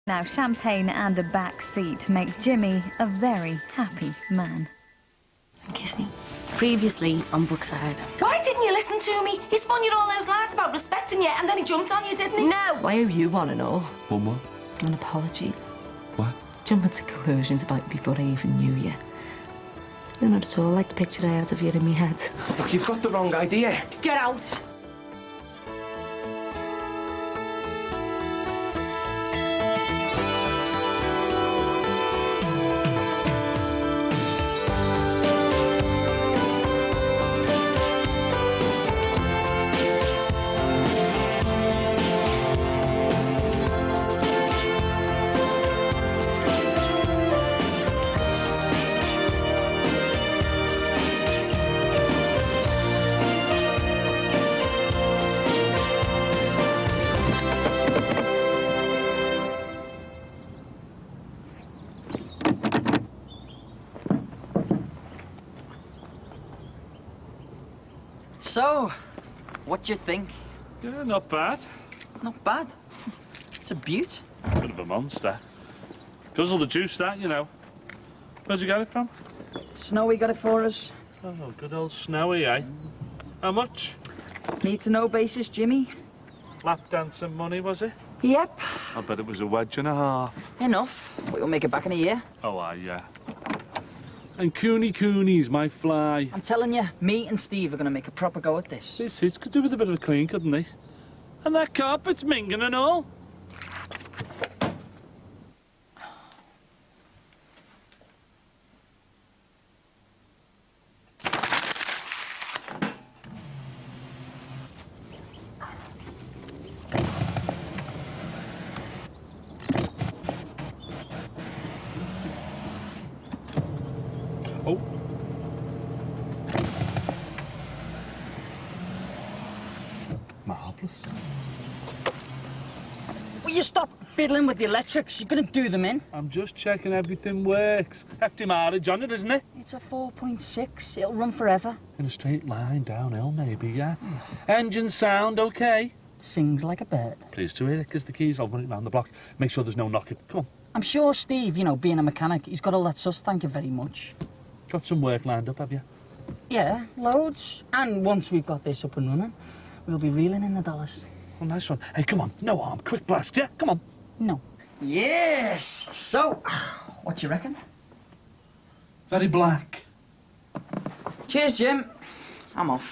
Now, champagne and a back seat make Jimmy a very happy man. Kiss me. Previously on Brookside. Why didn't you listen to me? He spun you all those lies about respecting you, and then he jumped on you, didn't he? No! Why are you want to know? What? An apology. What? Jumping to conclusions about you before I even knew you. You're not at all like the picture I had of you in my head. Look, you've got the wrong idea. Get out! So, what do you think? Yeah, not bad. Not bad. It's a beaut. Bit of a monster. Guzzle the juice, that, you know. Where'd you get it from? Snowy got it for us. Oh, good old Snowy, eh? How much? Need to know basis, Jimmy? Lap dancing money, was it? Yep. I bet it was a wedge and a half. Enough. We'll make it back in a year. Oh, yeah. And Cooney's my fly. I'm telling you, me and Steve are going to make a proper go at this. These seats could do with a bit of a clean, couldn't they? And that carpet's minging and all. Oh. Marvellous. Will you stop fiddling with the electrics? You're going to do them in. I'm just checking everything works. Hefty mileage on it, isn't it? It's a 4.6. It'll run forever. In a straight line, downhill maybe, yeah. Engine sound, okay. Sings like a bird. Pleased to hear it, gives the keys, I'll run it round the block. Make sure there's no knocking. Come on. I'm sure Steve, you know, being a mechanic, he's got all that sus, thank you very much. Got some work lined up, have you? Yeah, loads. And once we've got this up and running, we'll be reeling in the dollars. Oh, nice one. Hey, come on, no harm, quick blast, yeah? Come on. No. Yes! So, what do you reckon? Very black. Cheers, Jim. I'm off.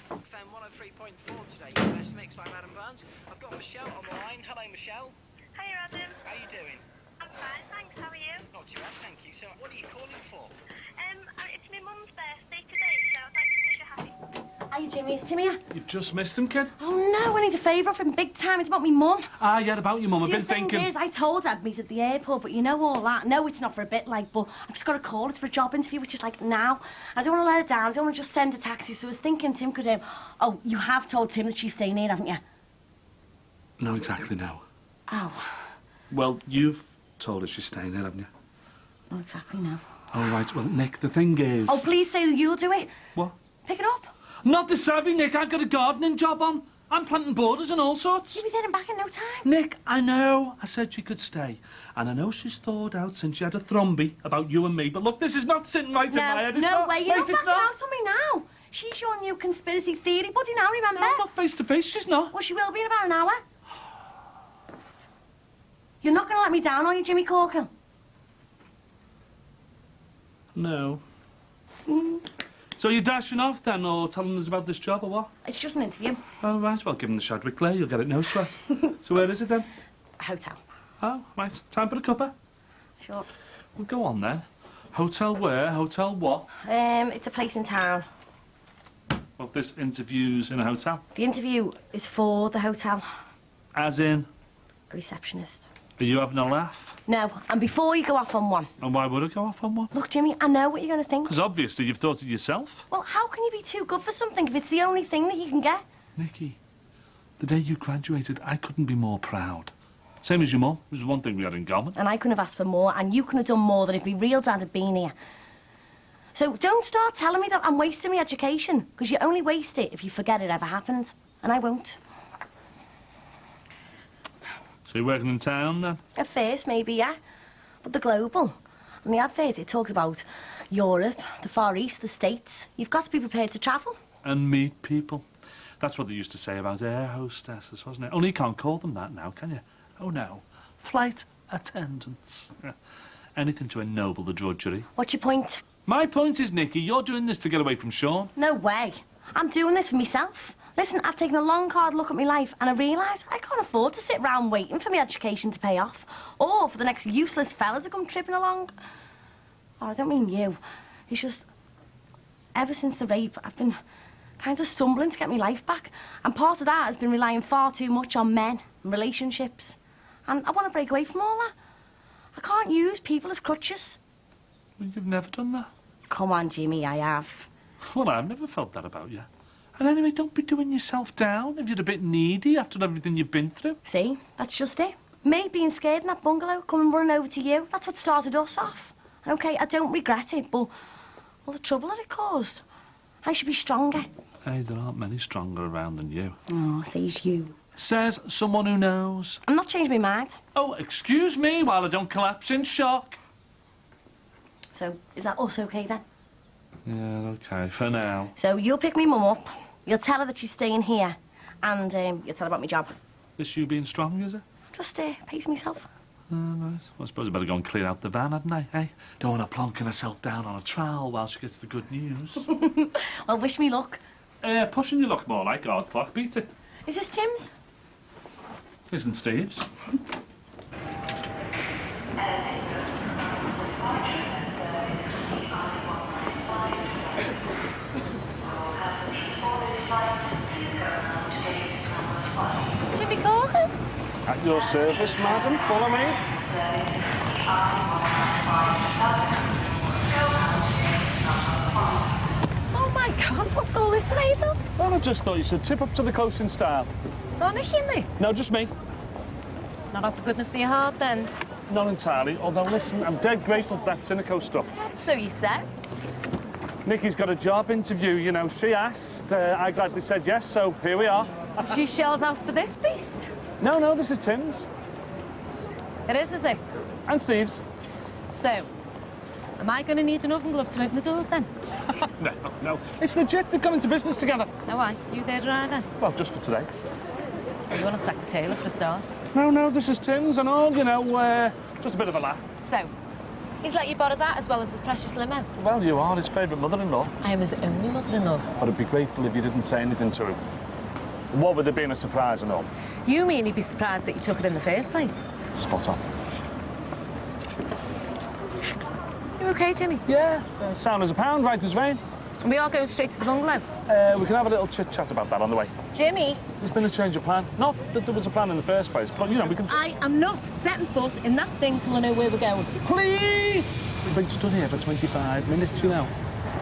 FM 103.4 today, best mix by Adam Barnes. I've got Michelle on the line. Hello, Michelle. Hi, Adam. How are you doing? I'm fine, thanks. How are you? Not too bad, thank you. So, what are you calling for? It's my mum's birthday today, so I'd like to wish her happy. Hiya, Jimmy. It's Timmy. You've just missed him, kid. Oh, no, I need a favour off him big time. It's about me mum. Ah, yeah, about your mum. I've been The thing thinking. is, I told her I'd meet at the airport, but you know all that. No, it's not for a bit, like, but I've just got a call. It's for a job interview, which is, like, now. I don't want to let her down. I don't want to just send a taxi, so I was thinking Tim could, Oh, you have told Tim that she's staying here, haven't you? No, exactly, no. Oh, Well, you've told her she's staying there, haven't you? not exactly, no. All right, well, Nick, the thing is... Oh, please say that you'll do it. What? Pick it up. Not the savvy, Nick. I've got a gardening job on. I'm planting borders and all sorts. You'll be there and back in no time. Nick, I know. I said she could stay. And I know she's thawed out since she had a thromby about you and me. But look, this is not sitting right in my head. It's No not. way. You're Mate, not it's backing out on me now. She's your new conspiracy theory buddy now, remember? No, not face to face. She's not. Well, she will be in about an hour. You're not going to let me down, are you, Jimmy Corker? No. So you're dashing off then, or telling us about this job, or what? It's just an interview. Oh, right. Well, give him the Shadwick Glare. You'll get it no sweat. So where is it then? A hotel. Oh, right. Time for a cuppa. Sure. Well, go on then. Hotel where? Hotel what? It's a place in town. Well, this interview's in a hotel. The interview is for the hotel. As in? A receptionist. Are you having a laugh? No, and before you go off on one. And why would I go off on one? Look, Jimmy, I know what you're going to think. Because obviously you've thought of yourself. Well, how can you be too good for something if it's the only thing that you can get? Nicky, the day you graduated, I couldn't be more proud. Same as your mum. It was one thing we had in common. And I couldn't have asked for more, and you couldn't have done more than if my real dad had been here. So don't start telling me that I'm wasting my education, because you only waste it if you forget it ever happened. And I won't. So you're working in town, then? At first, maybe, yeah. But the global. And the advert, it talks about Europe, the Far East, the States. You've got to be prepared to travel. And meet people. That's what they used to say about air hostesses, wasn't it? Only you can't call them that now, can you? Oh, no. Flight attendants. Anything to ennoble the drudgery. What's your point? My point is, Nikki, you're doing this to get away from Sean. No way. I'm doing this for myself. Listen, I've taken a long, hard look at my life and I realise I can't afford to sit round waiting for my education to pay off. Or for the next useless fella to come tripping along. Oh, I don't mean you. It's just... Ever since the rape, I've been kind of stumbling to get my life back. And part of that has been relying far too much on men and relationships. And I want to break away from all that. I can't use people as crutches. Well, you've never done that. Come on, Jimmy, I have. Well, I've never felt that about you. And anyway, don't be doing yourself down if you're a bit needy after everything you've been through. See, that's just it. Me being scared in that bungalow, coming running over to you, that's what started us off. Okay, I don't regret it, but all the trouble that it caused. I should be stronger. Hey, there aren't many stronger around than you. Oh, says you. Says someone who knows. I'm not changing my mind. Oh, excuse me while I don't collapse in shock. So, is that us okay then? Yeah, okay, for now. So, you'll pick me mum up, you'll tell her that she's staying here, and you'll tell her about my job. This you being strong, is it? Just pace myself. Right. Well, I suppose I better go and clear out the van, hadn't I, hey? Don't want her plonking herself down on a trowel while she gets the good news. Well, wish me luck. Pushing your luck more like hard clock, beat it. Is this Tim's? Isn't Steve's? Jimmy Gordon? At your service, madam. Follow me. Oh my God, what's all this made of? Well, I just thought you should tip up to the close in style. Not a me. No, just me. Not out the goodness of your heart, then. Not entirely, although, listen, I'm dead grateful for that cynical stuff. So you said. Nikki's got a job interview, you know. She asked. I gladly said yes, so here we are. She shelled out for this beast. No, this is Tim's. It is it? And Steve's. So, am I going to need an oven glove to open the doors, then? No. It's legit. They've gone into business together. No, why? You their driver? Well, just for today. You want to sack the tailor for the stars? No, this is Tim's and all, you know, just a bit of a laugh. So, he's let you borrow that as well as his precious limo? Well, you are his favourite mother-in-law. I am his only mother-in-law. But I'd be grateful if you didn't say anything to him. What with it being a surprise and all? You mean he'd be surprised that you took it in the first place? Spot on. You okay, Jimmy? Yeah, sound as a pound, right as rain. And we are going straight to the bungalow? We can have a little chit-chat about that on the way. Jimmy? There's been a change of plan. Not that there was a plan in the first place, but, you know, we can... I am not setting foot in that thing till I know where we're going. Please! We've been stood here for 25 minutes, you know.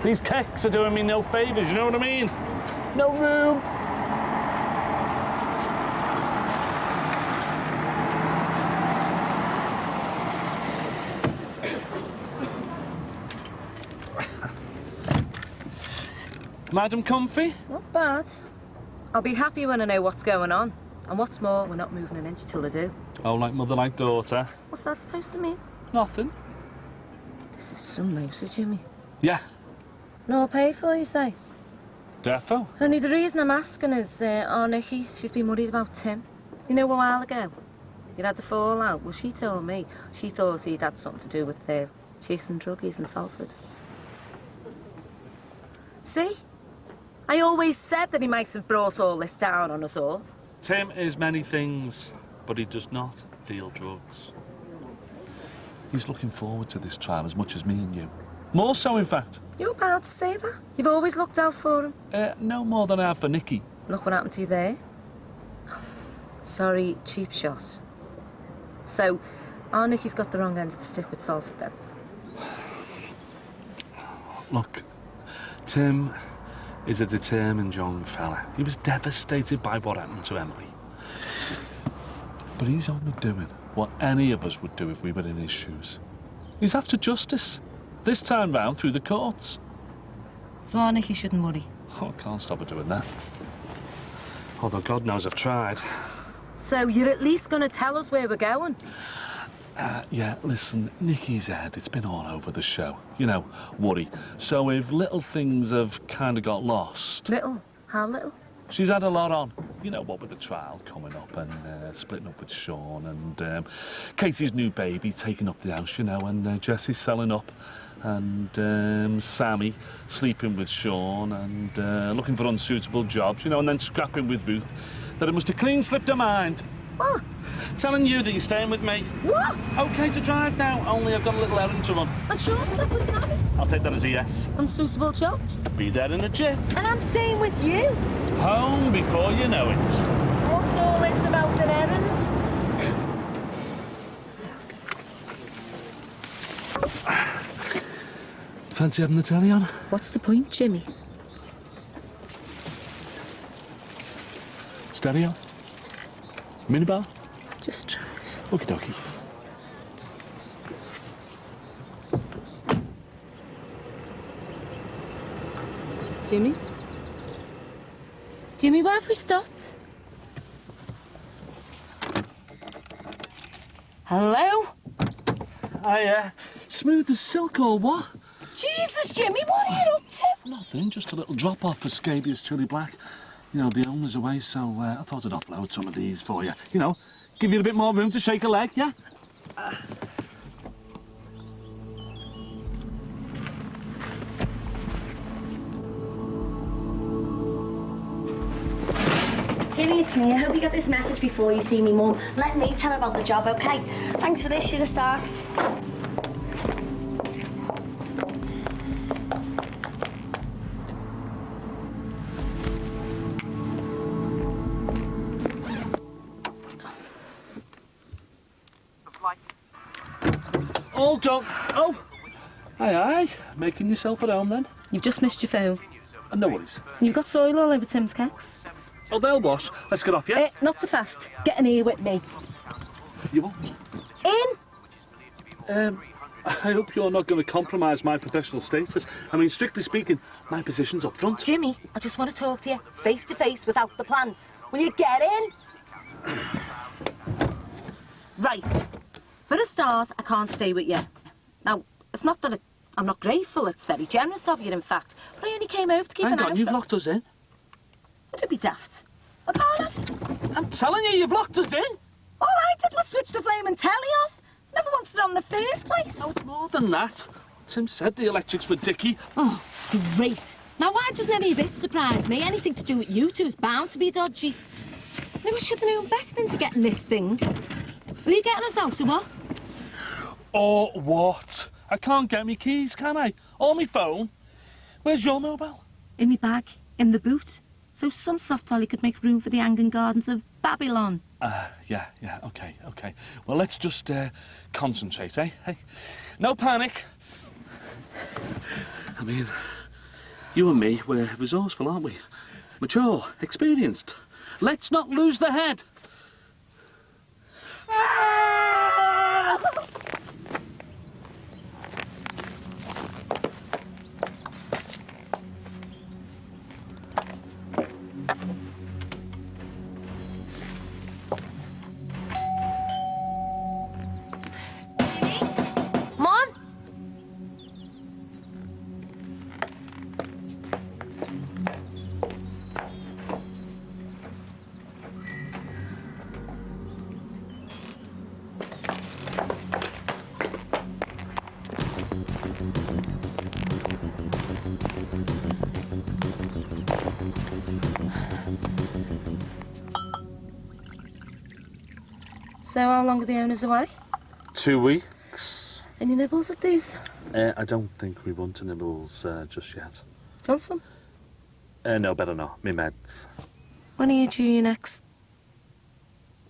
These kecks are doing me no favours, you know what I mean? No room. Madam Comfy? Not bad. I'll be happy when I know what's going on. And what's more, we're not moving an inch till I do. Oh, like mother, like daughter? What's that supposed to mean? Nothing. This is some moser, Jimmy. Yeah, And I'll pay for, you say? defo. Only the reason I'm asking is, our Nikki, she's been worried about Tim. You know, a while ago, you'd had a fallout. Well, she told me she thought he'd had something to do with chasing druggies in Salford. See? I always said that he might have brought all this down on us all. Tim is many things, but he does not deal drugs. He's looking forward to this trial as much as me and you. More so, in fact. You're bound to say that. You've always looked out for him. No more than I have for Nikki. Look what happened to you there. Sorry, cheap shot. So, our Nikki's got the wrong end of the stick with Salford, then? Look, Tim is a determined young fella. He was devastated by what happened to Emily. But he's only doing what any of us would do if we were in his shoes. He's after justice. This time round through the courts. So our Nikki shouldn't worry. Oh, I can't stop her doing that. Although God knows I've tried. So you're at least going to tell us where we're going? Yeah, listen, Nikki's head, it's been all over the show. You know, worry. So if little things have kind of got lost... Little? How little? She's had a lot on. You know, what with the trial coming up and splitting up with Sean and Casey's new baby taking up the house, you know, and Jesse's selling up and Sammy sleeping with Sean and looking for unsuitable jobs, you know, and then scrapping with Ruth, that it must have clean slipped her mind. What? Telling you that you're staying with me. What? Okay to drive now, only I've got a little errand to run. And Sean slept with Sammy? I'll take that as a yes. Unsuitable jobs? Be there in a jiff. And I'm staying with you? Home before you know it. What's all this about an errand? Fancy having the telly on? What's the point, Jimmy? Stereo? Minibar? Just drive. Okie dokie. Jimmy? Jimmy, why have we stopped? Hello? Hiya. Smooth as silk or what? Jesus, Jimmy, what are you up to? Nothing, just a little drop off for scabious chili black. You know, the owner's away, so I thought I'd offload some of these for you. You know, give you a bit more room to shake a leg, yeah? Jimmy, it's me. I hope you got this message before you see me mum. Let me tell her about the job, okay? Thanks for this, you're a star. All done. Oh! Aye, making yourself at home then? You've just missed your phone. No worries. You've got soil all over Tim's cakes. Oh, they'll wash. Let's get off, yeah? Not so fast. Get in here with me. You what? In! I hope you're not going to compromise my professional status. I mean, strictly speaking, my position's up front. Jimmy, I just want to talk to you face to face without the plants. Will you get in? Right. For a start, I can't stay with you. Now, it's not that I'm not grateful. It's very generous of you, in fact. But I only came over to keep an eye Hang on, out you've for... locked us in. Don't be daft. I can't have... I'm telling you, you've locked us in. All I did was switch the flame and telly off. Never wanted it on in the first place. No, it's more than that. Tim said the electrics for Dickie. Oh, great. Now, why doesn't any of this surprise me? Anything to do with you two is bound to be dodgy. Maybe we should have known best into getting this thing. Will you get us out, or what? Or what? I can't get me keys, can I? Or me phone. Where's your mobile? In my bag, in the boot. So some soft dolly could make room for the hanging gardens of Babylon. Yeah, okay. Well, let's just concentrate, eh? Hey, no panic. I mean, you and me, we're resourceful, aren't we? Mature, experienced. Let's not lose the head. Mom? So how long are the owners away? 2 weeks. Any nibbles with these? I don't think we want to nibbles just yet. Want some? No, better not. Me meds. When are you due your next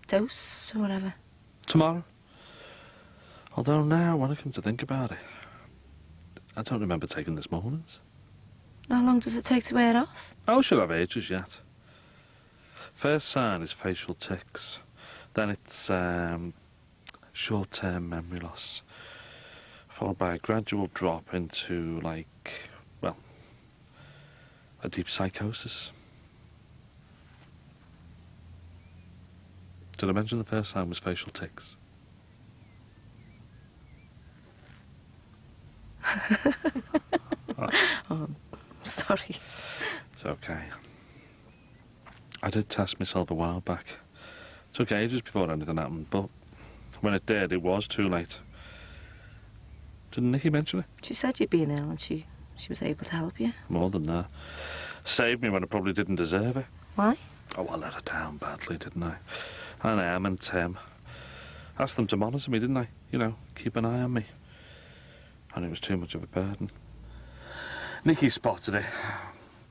dose or whatever? Tomorrow. Although now, when I come to think about it, I don't remember taking this morning's. How long does it take to wear off? I should have ages yet. First sign is facial tics. Then it's short-term memory loss, followed by a gradual drop into, like, well, a deep psychosis. Did I mention the first sign was facial tics? Oh, sorry. It's okay. I did test myself a while back. Took ages before anything happened, but when it did, it was too late. Didn't Nikki mention it? She said you'd been ill and she was able to help you. More than that. Saved me when I probably didn't deserve it. Why? Oh, I let her down badly, didn't I? And Em and Tim. Asked them to monitor me, didn't I? You know, keep an eye on me. And it was too much of a burden. Nikki spotted it,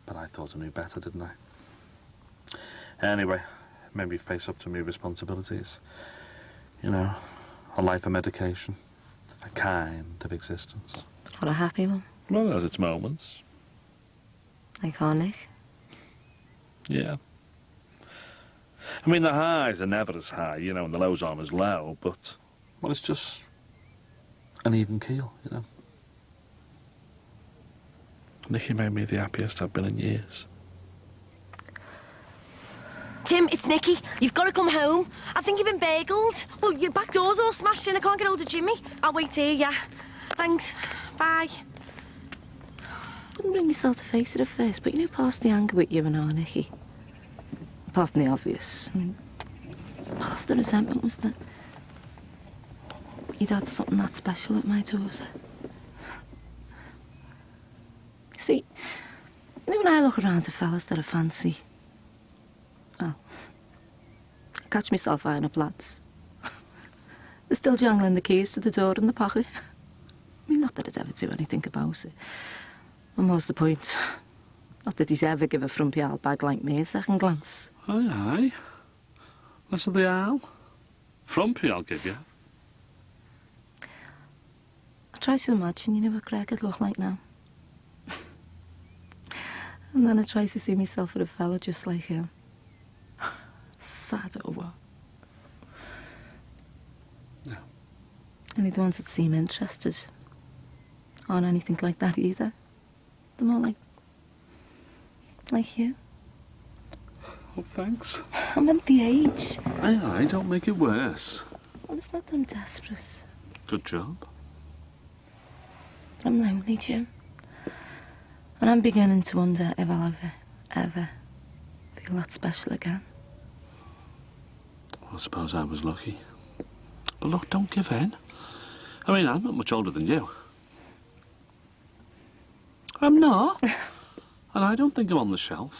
but I thought I knew better, didn't I? Anyway, it made me face up to my responsibilities. You know, a life of medication, a kind of existence. What a happy one. Well, it has its moments. Like our Nick. Yeah. I mean, the highs are never as high, you know, and the lows aren't as low, but, well, it's just an even keel, you know. Nikki made me the happiest I've been in years. Tim, it's Nikki. You've got to come home. I think you've been bageled. Well, your back door's all smashed in. I can't get hold of Jimmy. I'll wait here, yeah. Thanks. Bye. Couldn't bring myself to face it at first, but you know, past the anger with you and our Nicky. Apart from the obvious, I mean, past the resentment was that you'd had something that special with my daughter. See, you know, when I look around at fellas that I fancy, well, I catch myself eyeing up lads. They're still jangling the keys to the door in the pocket. I mean, not that I'd ever do anything about it. And what's the point? Not that he's ever give a frumpy old bag like me a second glance. Aye, aye. That's the owl. Frumpy, I'll give you. I try to imagine, you know, what Greg would look like now. And then I try to see myself with a fella just like him. Sad or what? No. Only the ones that seem interested aren't anything like that either. They're more like you. Oh, thanks. I'm at the age. Aye, aye, don't make it worse. Well, it's not that I'm desperate. Good job. But I'm lonely, Jim. And I'm beginning to wonder if I'll ever feel that special again. Well, I suppose I was lucky. But look, don't give in. I mean, I'm not much older than you. I'm not. And I don't think I'm on the shelf.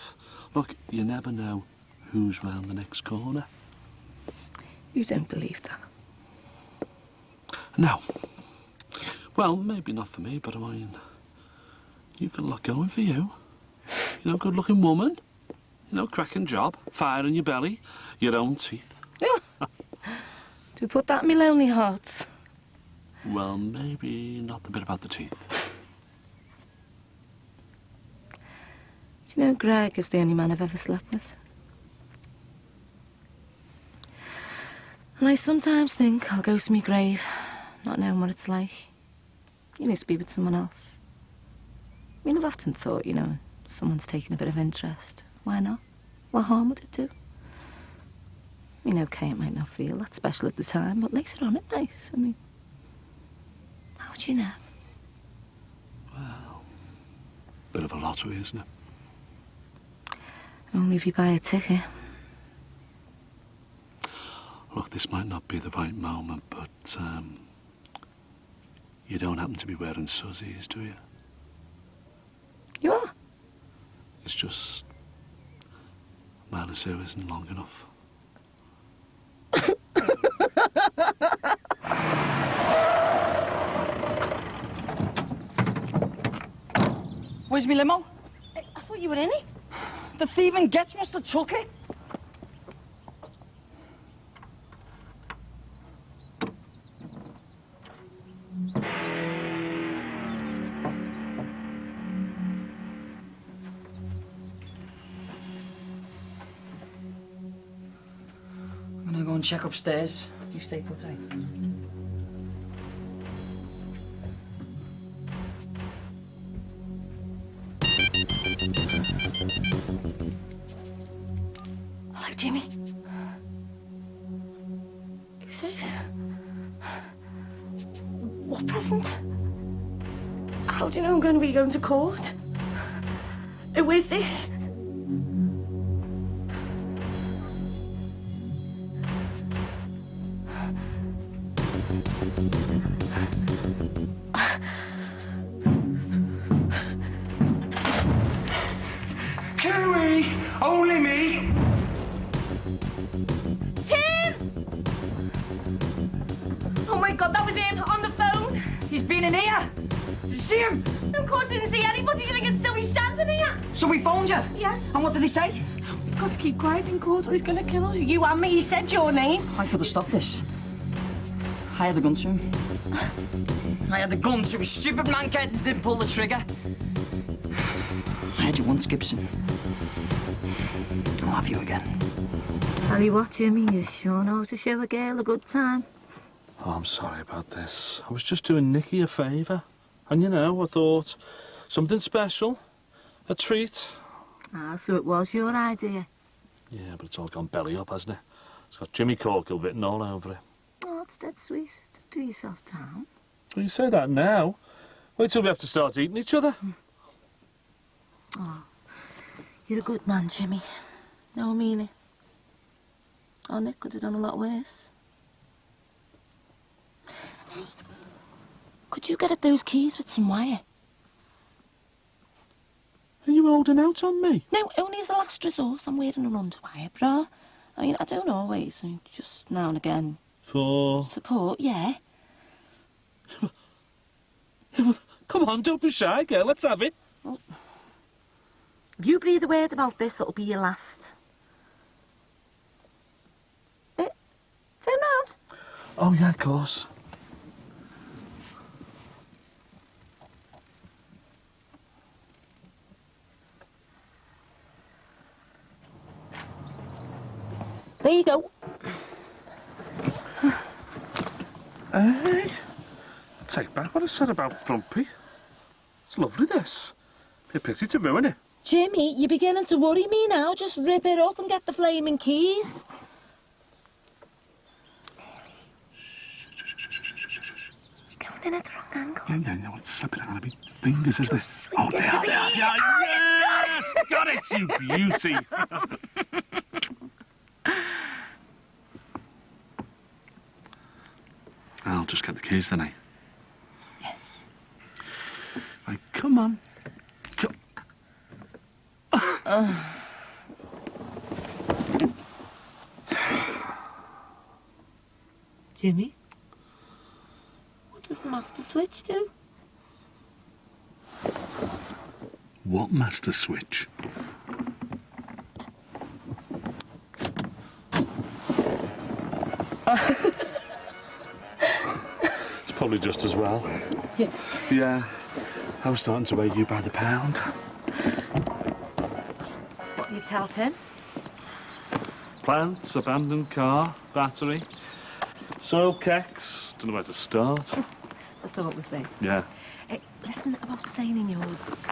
Look, you never know who's round the next corner. You don't believe that? No. Well, maybe not for me, but I mean, you've got a lot going for you. You know, good-looking woman. You know, cracking job, fire in your belly, your own teeth. Do you put that in my lonely heart? Well, maybe not the bit about the teeth. Do you know Greg is the only man I've ever slept with? And I sometimes think I'll go to my grave, not knowing what it's like. You know, to be with someone else. I mean, I've often thought, you know, someone's taken a bit of interest. Why not? What harm would it do? I mean, okay, it might not feel that special at the time, but later on it might. I mean, how would you know? Well, bit of a lottery, isn't it? Only if you buy a ticket. Look, this might not be the right moment, but, you don't happen to be wearing suzzies, do you? You are? It's just, mine or so isn't long enough. Where's my limo? I thought you were in it. The thieving gets must have took it. I'm gonna go and check upstairs. You stay put, eh? Hello, Jimmy. What present? How do you know I'm going to be going to court? Who is this? Chloe! Only me! Tim! Oh my God, that was him on the phone. He's been in here. Did you see him? Of course, didn't see anybody. You think I'd still be standing here? So we phoned you? Yeah. And what did he say? We've got to keep quiet in court or he's going to kill us. You and me. He said your name. I could have stopped this. I had the gun to him. I had the gun to him. Stupid man didn't pull the trigger. I had you once, Gibson. I'll have you again. Tell you what, Jimmy, you sure know how to show a girl a good time. Oh, I'm sorry about this. I was just doing Nicky a favour. And you know, I thought something special, a treat. Ah, so it was your idea. Yeah, but it's all gone belly up, hasn't it? It's got Jimmy Corkill written all over it. Oh, it's dead sweet. Don't do yourself down. Well, you say that now. Wait till we have to start eating each other. Oh, you're a good man, Jimmy. No, I mean it. Oh, Nick could have done a lot worse. Hey, could you get at those keys with some wire? Are you holding out on me? No, only as a last resort. I'm wearing an underwire bra. I mean, I don't always. I mean, just now and again. For... Support, yeah. Come on, don't be shy, girl. Let's have it. Well, if you breathe a word about this, it'll be your last. Turn round. Oh, yeah, of course. There you go. Hey, take back what I said about Frumpy. It's lovely, this. Be a pity to ruin it. Jimmy, you're beginning to worry me now. Just rip it up and get the flaming keys. You're going in at the wrong angle. Yeah, it's slipping out of my fingers, is this? Oh, they are. Yeah, yes! Got it, you beauty. I'll just get the keys, then, eh? Yeah. Right, come on. Jimmy, what does the master switch do? What master switch? It's probably just as well. Yeah. Yeah. I was starting to weigh you by the pound. What you tell Tim? Plants, abandoned car, battery, soil kecks. Don't know where to start. I thought it was there. Yeah. Hey, listen about the sign in yours.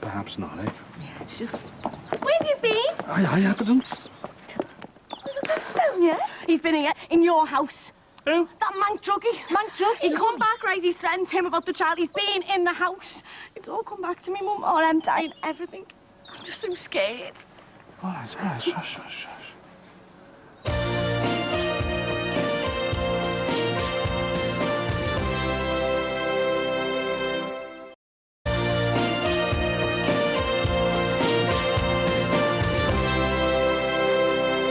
Perhaps not, eh? Yeah, it's just... Where have you been? Aye, evidence. Yeah. He's been here, in your house. Who? That mank druggie. Mank druggie? He come back, right, he's threatened Tim about the child. He's been in the house. It's all come back to me, Mum. Oh, I'm dying, everything. I'm just so scared. All right, shush.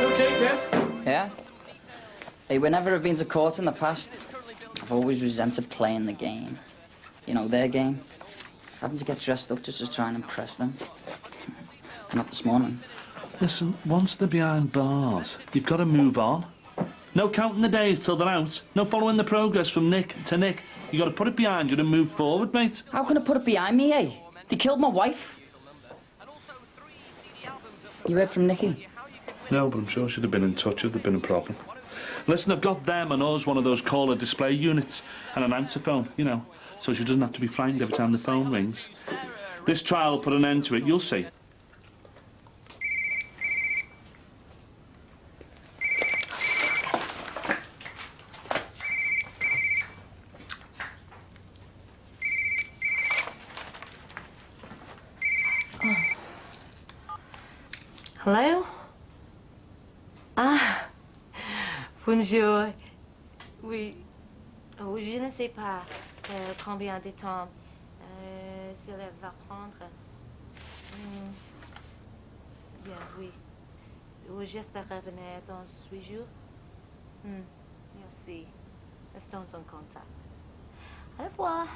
Okay, Dad? Yeah? Hey, whenever I've been to court in the past, I've always resented playing the game. You know, their game. Having to get dressed up just to try and impress them. Not this morning. Listen, once they're behind bars, you've got to move on. No counting the days till they're out. No following the progress from Nick to Nick. You got to put it behind you and move forward, mate. How can I put it behind me, eh? They killed my wife. You heard from Nicky? No, but I'm sure she'd have been in touch if there'd been a problem. Listen, I've got them and us one of those caller display units and an answer phone, you know, so she doesn't have to be frightened every time the phone rings. This trial will put an end to it, you'll see. Hello? Ah, bonjour. Oui. Oh, je ne sais pas combien de temps cela va prendre. Bien, oui. J'espère revenir dans 8 jours. Merci. Restons en contact. Au revoir.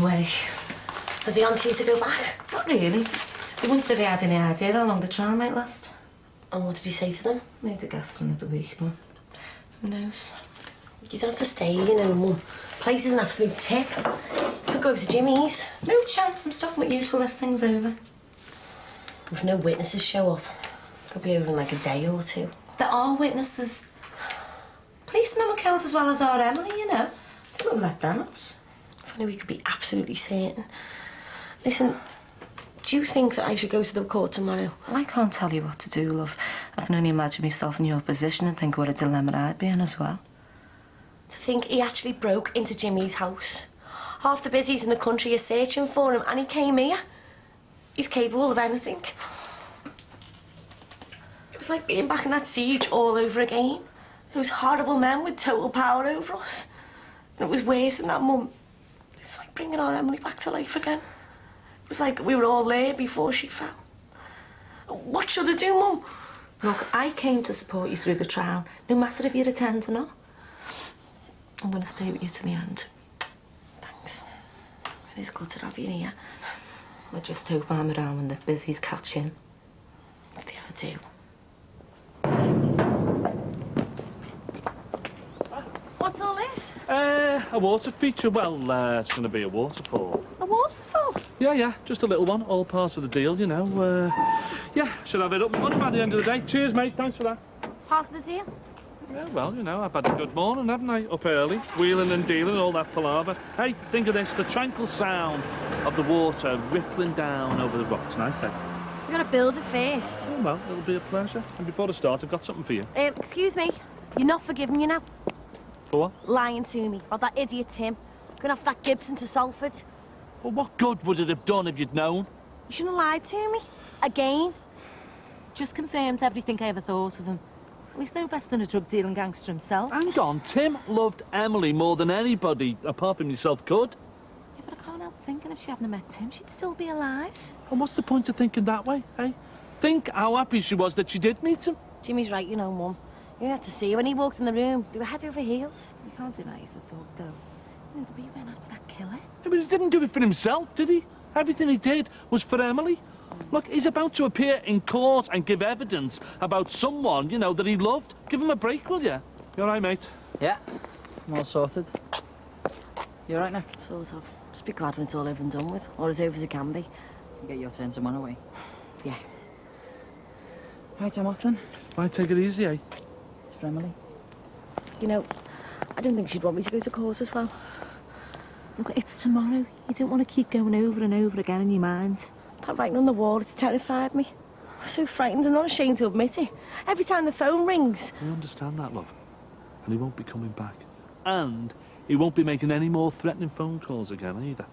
Way. Are they on to you to go back? Not really. They wouldn't have had any idea how long the trial might last. And what did he say to them? Made a guess for another week, but who knows? You don't have to stay, you know, Mum. Place is an absolute tip. You could go to Jimmy's. No chance. I'm stopping with you till this thing's over. If no witnesses show up, could be over in like a day or two. There are witnesses. Policemen were killed as well as our Emily, you know. They wouldn't let them out. If only we could be absolutely certain. Listen, do you think that I should go to the court tomorrow? Well, I can't tell you what to do, love. I can only imagine myself in your position and think what a dilemma I'd be in as well. To think he actually broke into Jimmy's house. Half the busies in the country are searching for him, and he came here. He's capable of anything. It was like being back in that siege all over again. Those horrible men with total power over us. And it was worse than that, Mum. It was like bringing our Emily back to life again. It was like we were all there before she fell. What should I do, Mum? Look, I came to support you through the trial, no matter if you'd attend or not. I'm going to stay with you to the end. Thanks. It is good to have you here. I just hope I'm around when the busies catch in. If they ever do. What's all this? A water feature. Well, it's going to be a waterfall. A waterfall? Yeah, just a little one. All part of the deal, you know. Yeah, should have it up and running by the end of the day. Cheers, mate. Thanks for that. Part of the deal? Yeah, well, you know, I've had a good morning, haven't I? Up early, wheeling and dealing, all that palaver. Hey, think of this, the tranquil sound of the water rippling down over the rocks. Nice, eh? You gotta build it first. Oh, well, it'll be a pleasure. And before I start, I've got something for you. Excuse me. You're not forgiving you now. For what? Lying to me about that idiot Tim. Going off that Gibson to Salford. Well, what good would it have done if you'd known? You shouldn't have lied to me. Again. Just confirmed everything I ever thought of him. Well, he's no better than a drug-dealing gangster himself. Hang on, Tim loved Emily more than anybody, apart from yourself, could. Yeah, but I can't help thinking if she hadn't met Tim, she'd still be alive. And what's the point of thinking that way, eh? Think how happy she was that she did meet him. Jimmy's right, you know, Mum. You had to see her when he walked in the room. They were head over heels. You can't deny it's a thought, though. You know, the way he went after that killer. Yeah, but he didn't do it for himself, did he? Everything he did was for Emily. Look, he's about to appear in court and give evidence about someone, you know, that he loved. Give him a break, will you? You all right, mate? Yeah, I'm all sorted. You all right, Nick? Sort of. Just be glad when it's all over and done with. Or as over as it can be. You get your turn tomorrow, away. Yeah. Right, I'm off then. Right, take it easy, eh? It's for Emily. You know, I don't think she'd want me to go to court as well. Look, it's tomorrow. You don't want to keep going over and over again in your mind. That writing on the wall, it's terrified me. I'm so frightened, I'm not ashamed to admit it. Every time the phone rings. I understand that, love. And he won't be coming back. And he won't be making any more threatening phone calls again, either.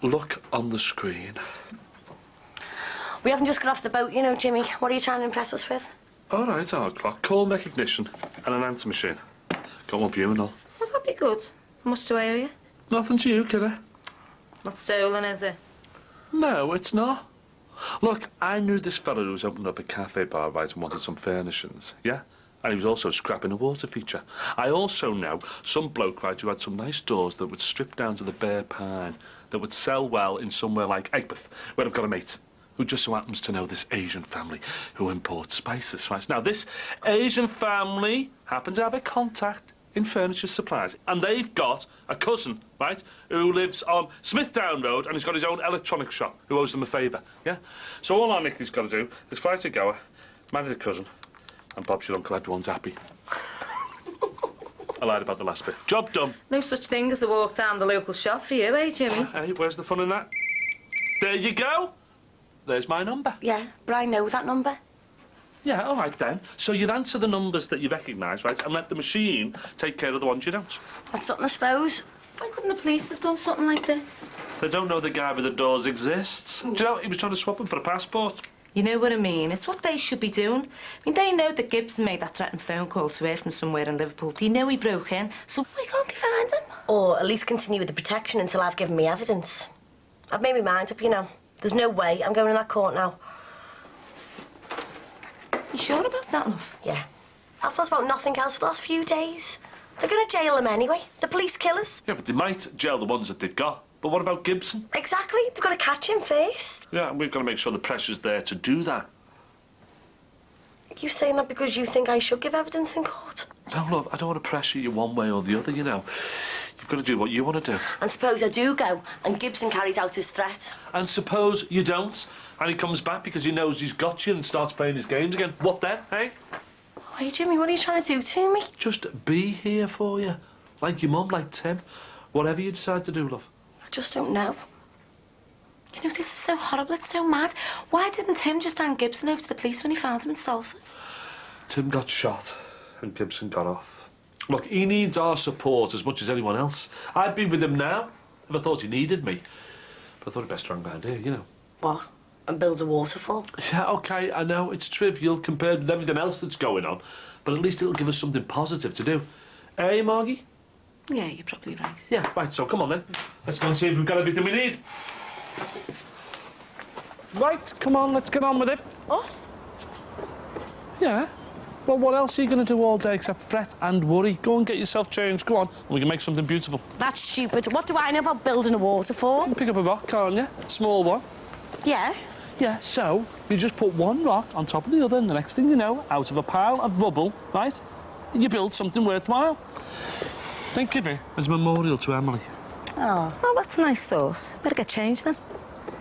Look on the screen. We haven't just got off the boat, you know, Jimmy. What are you trying to impress us with? All right, our clock, call recognition, and an answer machine. Got one for you and all. Well, that'd be good. How much do I owe you? Nothing to you, kiddo. Not stolen, is it? No, it's not. Look, I knew this fella who was opening up a cafe bar, right, and wanted some furnishings, yeah? And he was also scrapping a water feature. I also know some bloke, right, who had some nice doors that would strip down to the bare pine, that would sell well in somewhere like Aigburth, where I've got a mate who just so happens to know this Asian family who imports spices, right? Now, this Asian family happens to have a contact in furniture supplies, and they've got a cousin, right, who lives on Smithdown Road, and he's got his own electronics shop, who owes them a favour, yeah? So all our Nicky's got to do is fly to Goa, marry the cousin, and Bob's your uncle, everyone's happy. I lied about the last bit. Job done. No such thing as a walk down the local shop for you, eh, Jimmy? Hey, where's the fun in that? There you go. There's my number. Yeah, but I know that number. Yeah, all right then. So you'd answer the numbers that you recognise, right, and let the machine take care of the ones you don't. That's something, I suppose. Why couldn't the police have done something like this? They don't know the guy with the doors exists. Do you know, he was trying to swap him for a passport. You know what I mean? It's what they should be doing. I mean, they know that Gibson made that threatened phone call to her from somewhere in Liverpool. They know he broke in, so why can't they find him? Or at least continue with the protection until I've given me evidence. I've made my mind up, you know. There's no way I'm going in that court now. You sure about that, love? Yeah. I've thought about nothing else the last few days. They're going to jail him anyway. The police killers. Yeah, but they might jail the ones that they've got. But what about Gibson? Exactly. They've got to catch him first. Yeah, and we've got to make sure the pressure's there to do that. You saying that because you think I should give evidence in court? No, love, I don't want to pressure you one way or the other, you know. You've got to do what you want to do. And suppose I do go and Gibson carries out his threat. And suppose you don't, and he comes back because he knows he's got you and starts playing his games again. What then, eh? Hey, Jimmy, what are you trying to do to me? Just be here for you. Like your mum, like Tim. Whatever you decide to do, love. I just don't know. You know, this is so horrible, it's so mad. Why didn't Tim just hand Gibson over to the police when he found him in Salford? Tim got shot and Gibson got off. Look, he needs our support as much as anyone else. I'd be with him now if I thought he needed me. But I thought he'd best hang around here, you know. What? And build a waterfall? Yeah, OK, I know, it's trivial compared with everything else that's going on. But at least it'll give us something positive to do. Eh, Margie? Yeah, you're probably right. Yeah, right, so come on then. Let's go and see if we've got everything we need. Right, come on, let's get on with it. Us? Yeah. Well, what else are you going to do all day except fret and worry? Go and get yourself changed, go on, and we can make something beautiful. That's stupid. What do I know about building a waterfall? You can pick up a rock, can't you? A small one. Yeah. Yeah, so you just put one rock on top of the other, and the next thing you know, out of a pile of rubble, right, you build something worthwhile. Think of it as a memorial to Emily. Oh. Well, that's a nice thought. Better get changed then.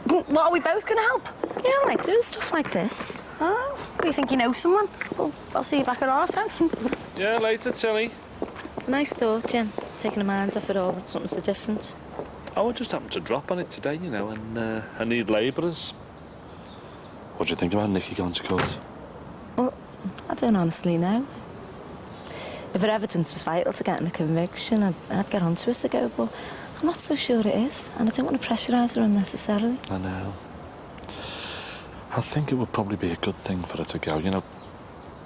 What, are we both going to help? Yeah, I like doing stuff like this. Oh, you think you know someone? Well, I'll see you back at ours then. Yeah, later, Tilly. It's a nice thought, Jim. Taking the mind off it all with something so different. Oh, I just happened to drop on it today, you know, and I need labourers. What do you think about Nicky going to court? Well, I don't honestly know. If her evidence was vital to getting a conviction, I'd get onto it ago, but I'm not so sure it is, and I don't want to pressurise her unnecessarily. I know. I think it would probably be a good thing for her to go, you know,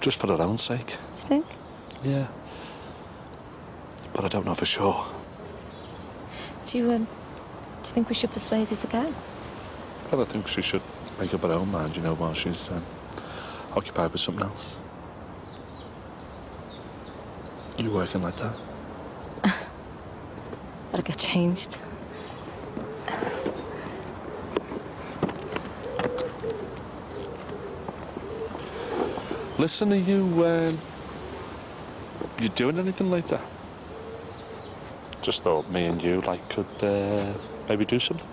just for her own sake. Do you think? Yeah. But I don't know for sure. Do you think we should persuade her to go? Well, I think she should make up her own mind, you know, while she's occupied with something else. You working like that? Better get changed. Listen, are you doing anything later? Just thought me and you, like, could maybe do something.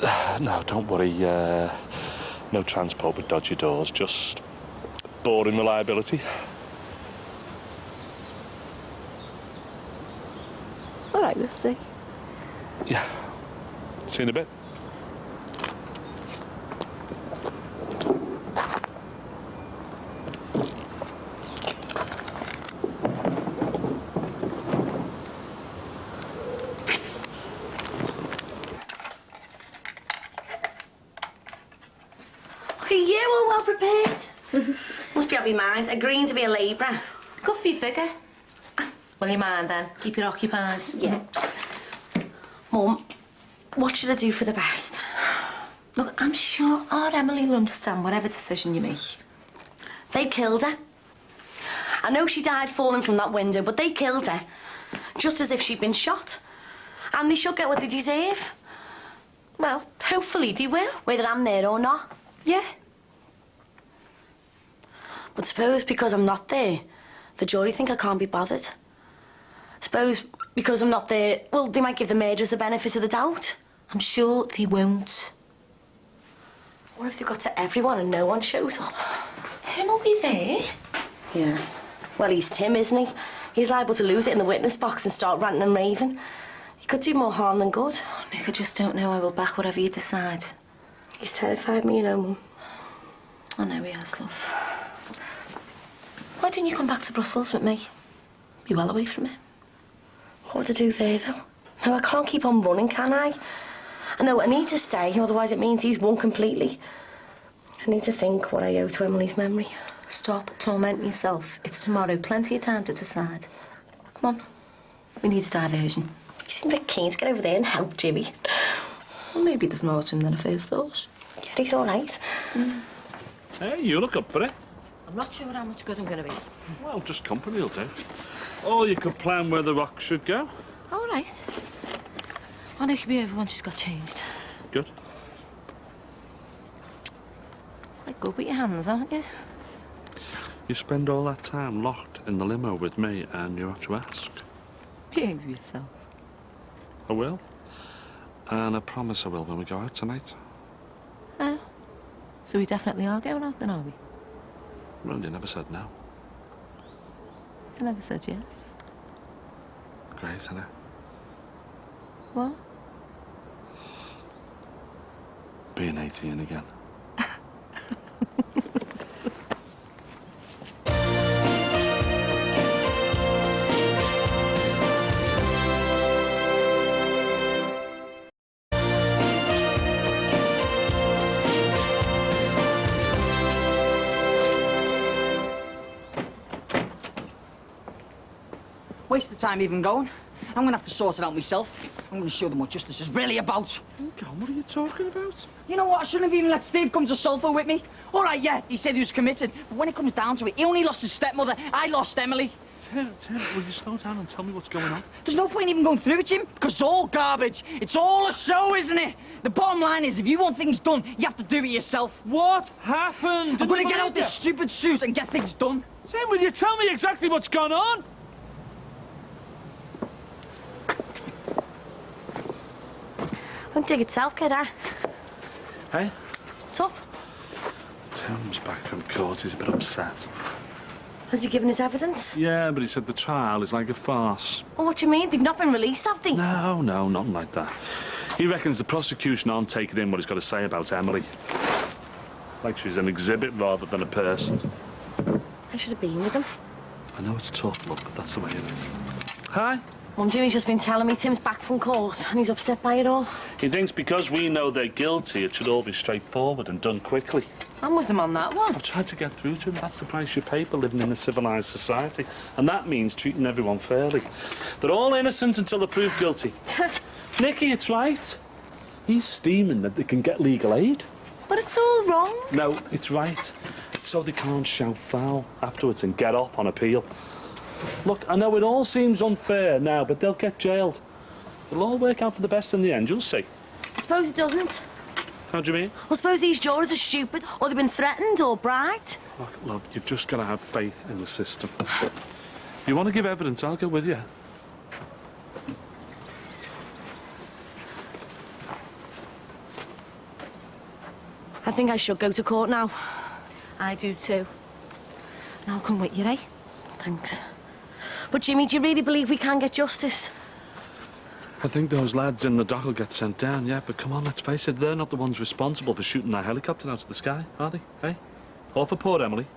No, don't worry. No transport with dodgy doors, just boring reliability. All right, we'll see. Yeah. See you in a bit. Okay, you all well prepared? Must be on your mind. Agreeing to be a labourer. Good for your figure. Well, you mind then? Keep you occupied. Yeah. Mum, what should I do for the best? Look, I'm sure our Emily will understand whatever decision you make. They killed her. I know she died falling from that window, but they killed her. Just as if she'd been shot. And they should get what they deserve. Well, hopefully they will. Whether I'm there or not. Yeah. But suppose because I'm not there, the jury think I can't be bothered. Suppose because I'm not there, well, they might give the murderers the benefit of the doubt. I'm sure they won't. What if they got to everyone and no one shows up? Tim will be there. Yeah. Well, he's Tim, isn't he? He's liable to lose it in the witness box and start ranting and raving. He could do more harm than good. Oh, Nick, I just don't know I will back whatever you decide. He's terrified me, you know, Mum. I know he has, love. Why didn't you come back to Brussels with me? Be well away from him. What to do there, though? No, I can't keep on running, can I? I know I need to stay, otherwise it means he's won completely. I need to think what I owe to Emily's memory. Stop tormenting yourself. It's tomorrow. Plenty of time to decide. Come on. We need a diversion. You seem a bit keen to get over there and help Jimmy. Well, maybe there's more to him than I first thought. Yeah, he's all right. Hey, you look up for it. I'm not sure how much good I'm going to be. Well, just company will do. Or you could plan where the rock should go. All right. Well, it could be over once she's got changed. Good. Like good with your hands, aren't you? You spend all that time locked in the limo with me and you have to ask. Behave yourself. I will. And I promise I will when we go out tonight. Oh. So we definitely are going out then, are we? Well, you never said no. I never said yes. Great, isn't it? What? Being 18 again. Waste of time even going. I'm gonna have to sort it out myself. I'm gonna show them what justice is really about. God, what are you talking about? You know what? I shouldn't have even let Steve come to Sulphur with me. All right, yeah, he said he was committed. But when it comes down to it, he only lost his stepmother. I lost Emily. Tim, will you slow down and tell me what's going on? There's no point even going through it, Jim, because it's all garbage. It's all a show, isn't it? The bottom line is, if you want things done, you have to do it yourself. What happened? I'm gonna get out this stupid suit and get things done. Tim, will you tell me exactly what's gone on? Won't dig itself, kid, eh? Hey? What's up? Tim's back from court. He's a bit upset. Has he given his evidence? Yeah, but he said the trial is like a farce. Oh, what do you mean? They've not been released, have they? No, nothing like that. He reckons the prosecution aren't taking in what he's got to say about Emily. It's like she's an exhibit rather than a person. I should have been with him. I know it's tough, look, but that's the way it is. Hi. Mum, Jimmy's just been telling me Tim's back from court and he's upset by it all. He thinks because we know they're guilty, it should all be straightforward and done quickly. I'm with him on that one. I've tried to get through to him. That's the price you pay for living in a civilised society. And that means treating everyone fairly. They're all innocent until they're proved guilty. Nicky, it's right. He's steaming that they can get legal aid. But it's all wrong. No, it's right. It's so they can't shout foul afterwards and get off on appeal. Look, I know it all seems unfair now, but they'll get jailed. It'll all work out for the best in the end, you'll see. I suppose it doesn't. How do you mean? Well, suppose these jurors are stupid, or they've been threatened, or bribed. Look, love, you've just got to have faith in the system. You want to give evidence, I'll go with you. I think I should go to court now. I do too. And I'll come with you, eh? Thanks. But, Jimmy, do you really believe we can get justice? I think those lads in the dock will get sent down, yeah, but come on, let's face it, they're not the ones responsible for shooting that helicopter out of the sky, are they? Hey? Or for poor Emily.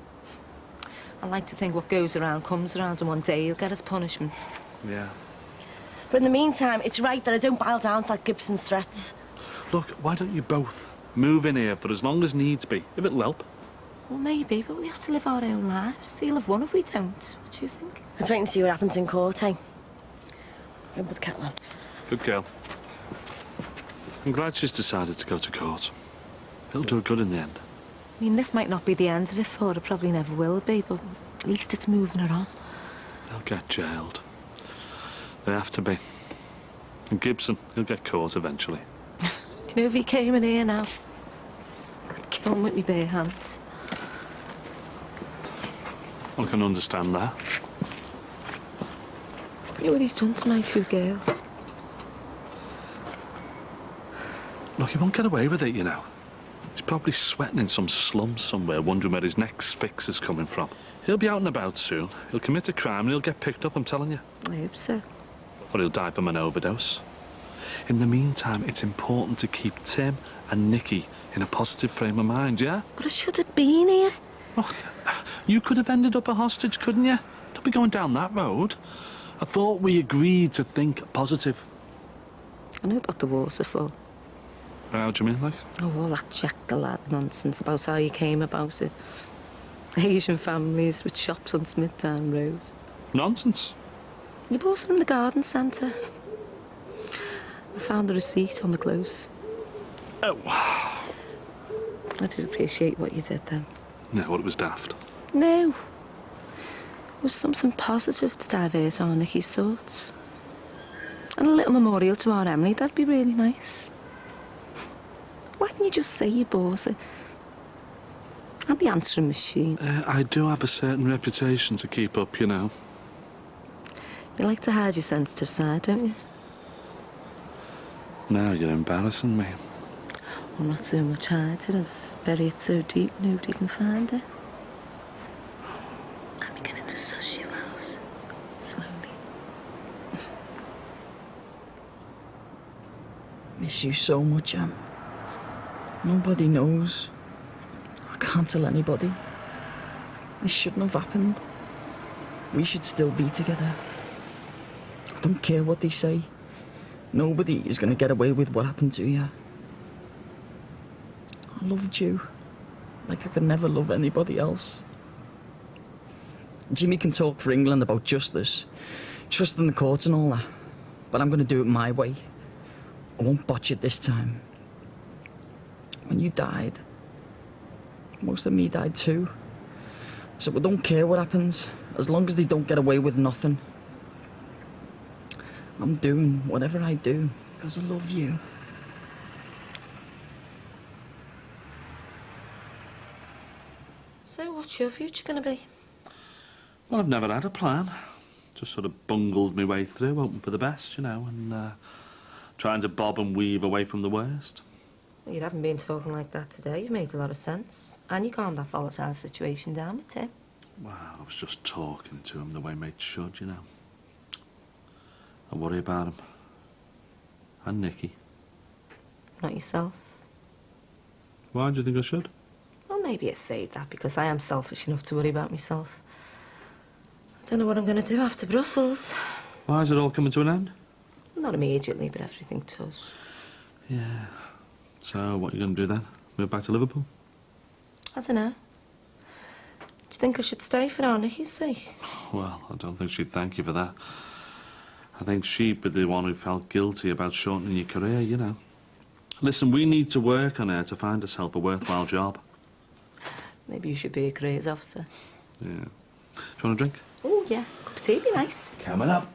I like to think what goes around comes around, and one day he'll get his punishment. Yeah. But in the meantime, it's right that I don't bow down to like Gibson's threats. Look, why don't you both move in here for as long as needs be, if it'll help? Well, maybe, but we have to live our own lives. He'll have won if we don't. What do you think? Let's wait and see what happens in court, eh? Go with the kettle on. Good girl. I'm glad she's decided to go to court. It'll do her good in the end. I mean, this might not be the end of it for her, probably never will be, but at least it's moving her on. They'll get jailed. They have to be. And Gibson, he'll get caught eventually. Do you know if he came in here now? I'd kill him with my bare hands. Well, I can understand that. You know what he's done to my two girls? Look, he won't get away with it, you know. He's probably sweating in some slum somewhere, wondering where his next fix is coming from. He'll be out and about soon. He'll commit a crime and he'll get picked up, I'm telling you. I hope so. Or he'll die from an overdose. In the meantime, it's important to keep Tim and Nikki in a positive frame of mind, yeah? But I should have been here. Oh, you could have ended up a hostage, couldn't you? Don't be going down that road. I thought we agreed to think positive. I know about the waterfall. How do you mean, like? Oh, all that Jack the Lad nonsense about how you came about it. Asian families with shops on Smithtown Road. Nonsense. You bought some in the garden centre. I found the receipt on the clothes. Oh. I did appreciate what you did then. Yeah, well, it was daft. No. It was something positive to divert our Nicky's thoughts. And a little memorial to our Emily, that'd be really nice. Why didn't you just say you bought it? And the answering machine. I do have a certain reputation to keep up, you know. You like to hide your sensitive side, don't you? Now you're embarrassing me. Well, not so much hide it as bury it so deep nobody can find it. I'm beginning to suss you out. Slowly. Miss you so much, Em. Nobody knows. I can't tell anybody. This shouldn't have happened. We should still be together. I don't care what they say. Nobody is going to get away with what happened to you. I loved you like I could never love anybody else. Jimmy can talk for England about justice, trust in the courts and all that, but I'm going to do it my way. I won't botch it this time. When you died, most of me died too. So I don't care what happens, as long as they don't get away with nothing. I'm doing whatever I do, because I love you. So what's your future gonna be? Well, I've never had a plan. Just sort of bungled my way through, hoping for the best, you know, and trying to bob and weave away from the worst. Well, you haven't been talking like that today. You've made a lot of sense. And you calmed that volatile situation down with Tim. Well, I was just talking to him the way mates should, you know. I worry about him. And Nikki. Not yourself. Why do you think I should? Well, maybe I say that because I am selfish enough to worry about myself. I don't know what I'm going to do after Brussels. Why is it all coming to an end? Not immediately, but everything does. Yeah. So, what are you going to do then? Move back to Liverpool? I don't know. Do you think I should stay for our Nicky's sake? Well, I don't think she'd thank you for that. I think she'd be the one who felt guilty about shortening your career, you know. Listen, we need to work on her to find herself a worthwhile job. Maybe you should be a careers officer. Yeah. Do you want a drink? Oh, yeah. Cup of tea be nice. Coming up.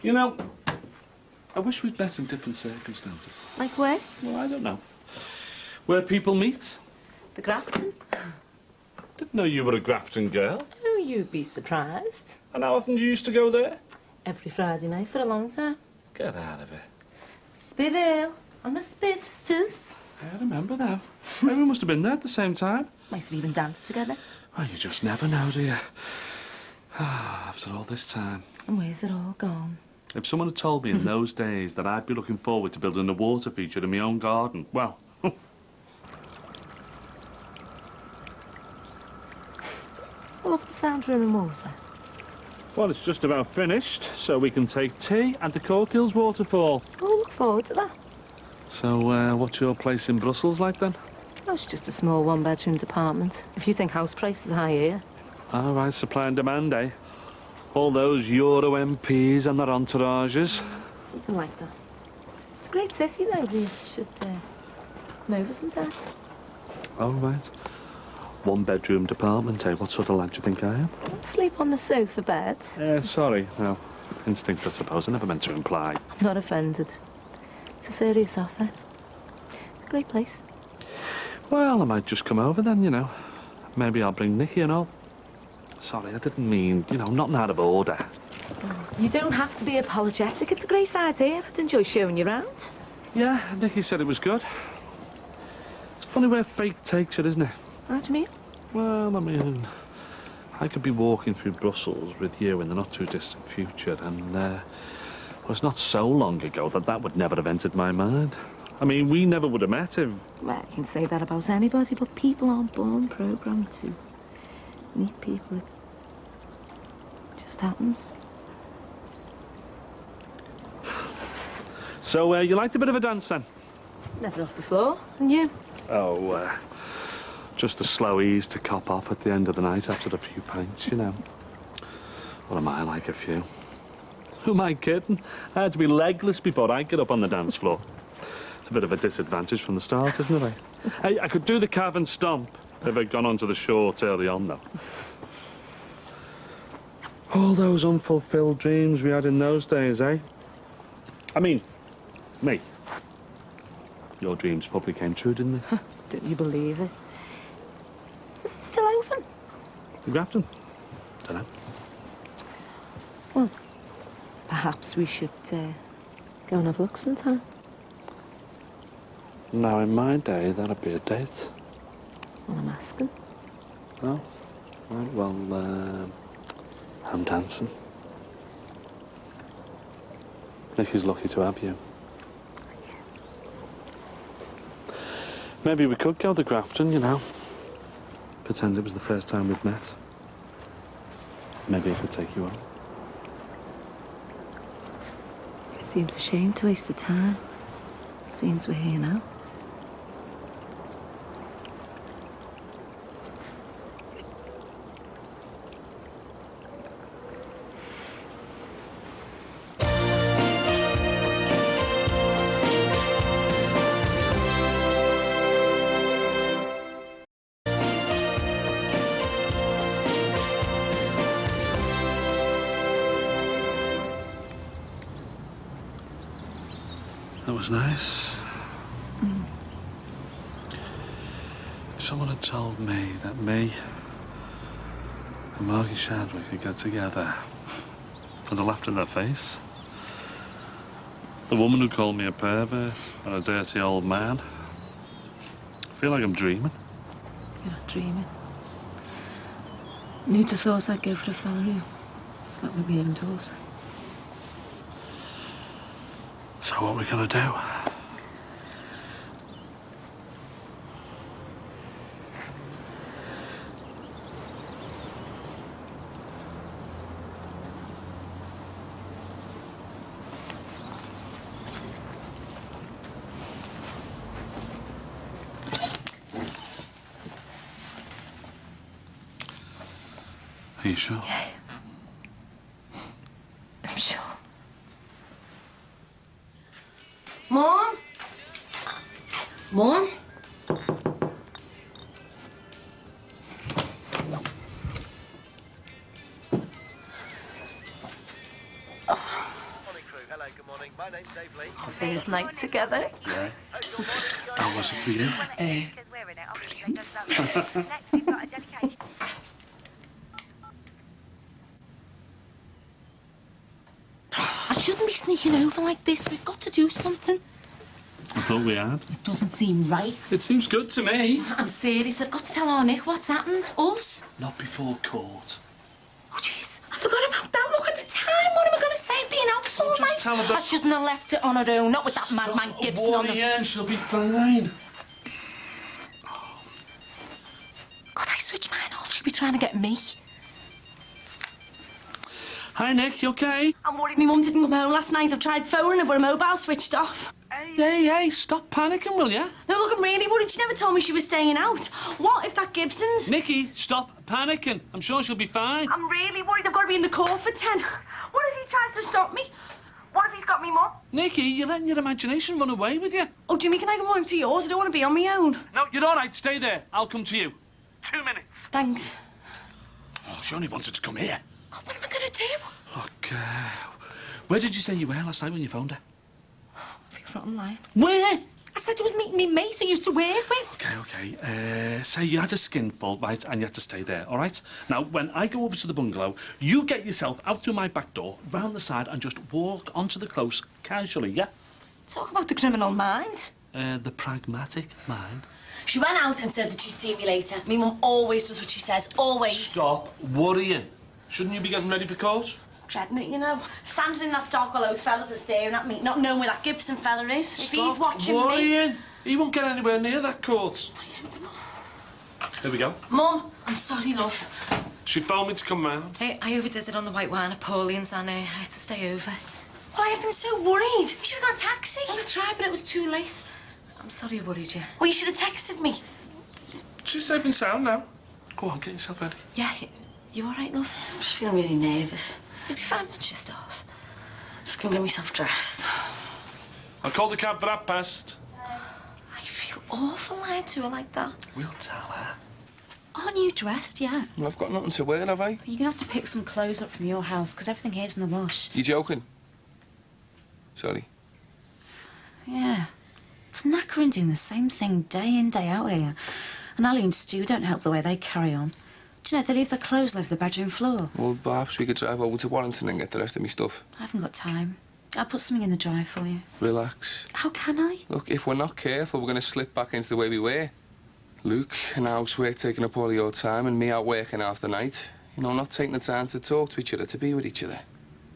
You know, I wish we'd met in different circumstances. Like where? Well, I don't know. Where people meet. The Grafton. Didn't know you were a Grafton girl. Oh, you'd be surprised. And how often do you used to go there? Every Friday night for a long time. Get out of it. Spiville on the Spiffsters. I remember that. Maybe we must have been there at the same time. Might have even danced together. Well, you just never know, do you? After all this time. And where's it all gone? If someone had told me in those days that I'd be looking forward to building a water feature in my own garden, well... I love the sound of running water. Well, it's just about finished, so we can take tea at the Corkills waterfall. Oh, look forward to that. So, what's your place in Brussels like then? Oh, it's just a small one-bedroom apartment. If you think house prices are high here. All right, supply and demand, eh? All those Euro MPs and their entourages. Something like that. It's a great city, though. You should come over sometime. All right. One-bedroom department, eh? What sort of lad do you think I am? Sleep on the sofa bed. Sorry. No. Instinct, I suppose. I never meant to imply. I'm not offended. It's a serious offer. It's a great place. Well, I might just come over then, you know. Maybe I'll bring Nikki and all. Sorry, I didn't mean, you know, nothing out of order. You don't have to be apologetic. It's a great idea. I'd enjoy showing you around. Yeah, Nikki said it was good. It's funny where fate takes it, isn't it? How do you mean? Well, I mean, I could be walking through Brussels with you in the not-too-distant future, and, well, it's not so long ago that would never have entered my mind. I mean, we never would have met if... Well, you can say that about anybody, but people aren't born programmed to meet people. It just happens. So, you liked a bit of a dance, then? Never off the floor, and you? Oh, just a slow ease to cop off at the end of the night after a few pints, you know. What am I like, a few? Who am I kidding? I had to be legless before I get up on the dance floor. It's a bit of a disadvantage from the start, isn't it, eh? Hey, I could do the calf and stomp if I'd gone onto the short early on, though. All those unfulfilled dreams we had in those days, eh? I mean, me. Your dreams probably came true, didn't they? Don't you believe it? Is it still open? Grafton? Dunno. Well, perhaps we should go and have a look sometime. Now, in my day, that'd be a date. Well, I'm asking. Oh? Right, well, I'm dancing. Nicky's lucky to have you. Maybe we could go to Grafton, you know. Pretend it was the first time we'd met. Maybe I could take you on. It seems a shame to waste the time, since we're here now. That was nice. If someone had told me that me and Margie Shadwick could get together, I'd have laughed in their face. The woman who called me a pervert and a dirty old man. I feel like I'm dreaming. You're not dreaming. Who'd have thought I'd go for a fella who slept with me indoors? So what are we gonna do? Are you sure? Yeah. I'm sure. Mom? Mom? Morning, crew. Hello, good morning. My name's Dave Lee. First night together. Yeah. How was it for you? I shouldn't be sneaking over like this. We've got to do something. I thought we had. It doesn't seem right. It seems good to me. I'm serious. I've got to tell our Nick what's happened. Us. Not before court. Oh, jeez. I forgot about that. Look at the time. What am I going to say? Being out all Just night? tell her that... I shouldn't have left it on her own. Not with that madman Gibson on the... and she'll be fine. God, I switched mine off. She'd be trying to get me. Hi, Nick. You okay? I'm worried my mum didn't come home last night. I've tried phoning her, but her mobile switched off. Hey, stop panicking, will ya? No, look, I'm really worried. She never told me she was staying out. What if that Gibson's... Nicky, stop panicking. I'm sure she'll be fine. I'm really worried. I've got to be in the court for 10. What if he tries to stop me? What if he's got me mum? Nicky, you're letting your imagination run away with you. Oh, Jimmy, can I go over to yours? I don't want to be on my own. No, you're all right. Stay there. I'll come to you. 2 minutes. Thanks. Oh, she only wanted to come here. Oh, what am I going to do? Look, where did you say you were last night when you phoned her? I think front line. Where? I said I was meeting me mate I used to work with. Okay. Say you had a skinful, right, and you had to stay there, all right? Now, when I go over to the bungalow, you get yourself out through my back door, round the side, and just walk onto the close casually, yeah? Talk about the criminal mind. The pragmatic mind. She went out and said that she'd see me later. Me mum always does what she says, always. Stop worrying. Shouldn't you be getting ready for court? Dreading it, you know. Standing in that dock while those fellas are staring at me, not knowing where that Gibson fella is. If he's watching worrying. He won't get anywhere near that court. Here we go. Mum, I'm sorry, love. She phoned me to come round. Hey, I overdid it on the white wine at Pauline's and I had to stay over. Well, I've been so worried. You should have got a taxi. Well, I tried, but it was too late. I'm sorry I worried you. Well, you should have texted me. She's safe and sound now. Go on, get yourself ready. Yeah, you all right, love? I'm just feeling really nervous. You'll be fine when she starts. Just gonna get myself dressed. I'll call the cab for that past. I feel awful lying to her like that. We'll tell her. Aren't you dressed yet? Well, I've got nothing to wear, have I? You're gonna have to pick some clothes up from your house because everything here's in the wash. You joking? Sorry. Yeah. It's knackering doing the same thing day in, day out here. And Ali and Stu don't help the way they carry on. Do you know, they leave their clothes all over the bedroom floor. Well, perhaps we could drive over to Warrington and get the rest of me stuff. I haven't got time. I'll put something in the dry for you. Relax. How can I? Look, if we're not careful, we're going to slip back into the way we were. Luke and housework taking up all your time and me out working half the night. You know, not taking the time to talk to each other, to be with each other.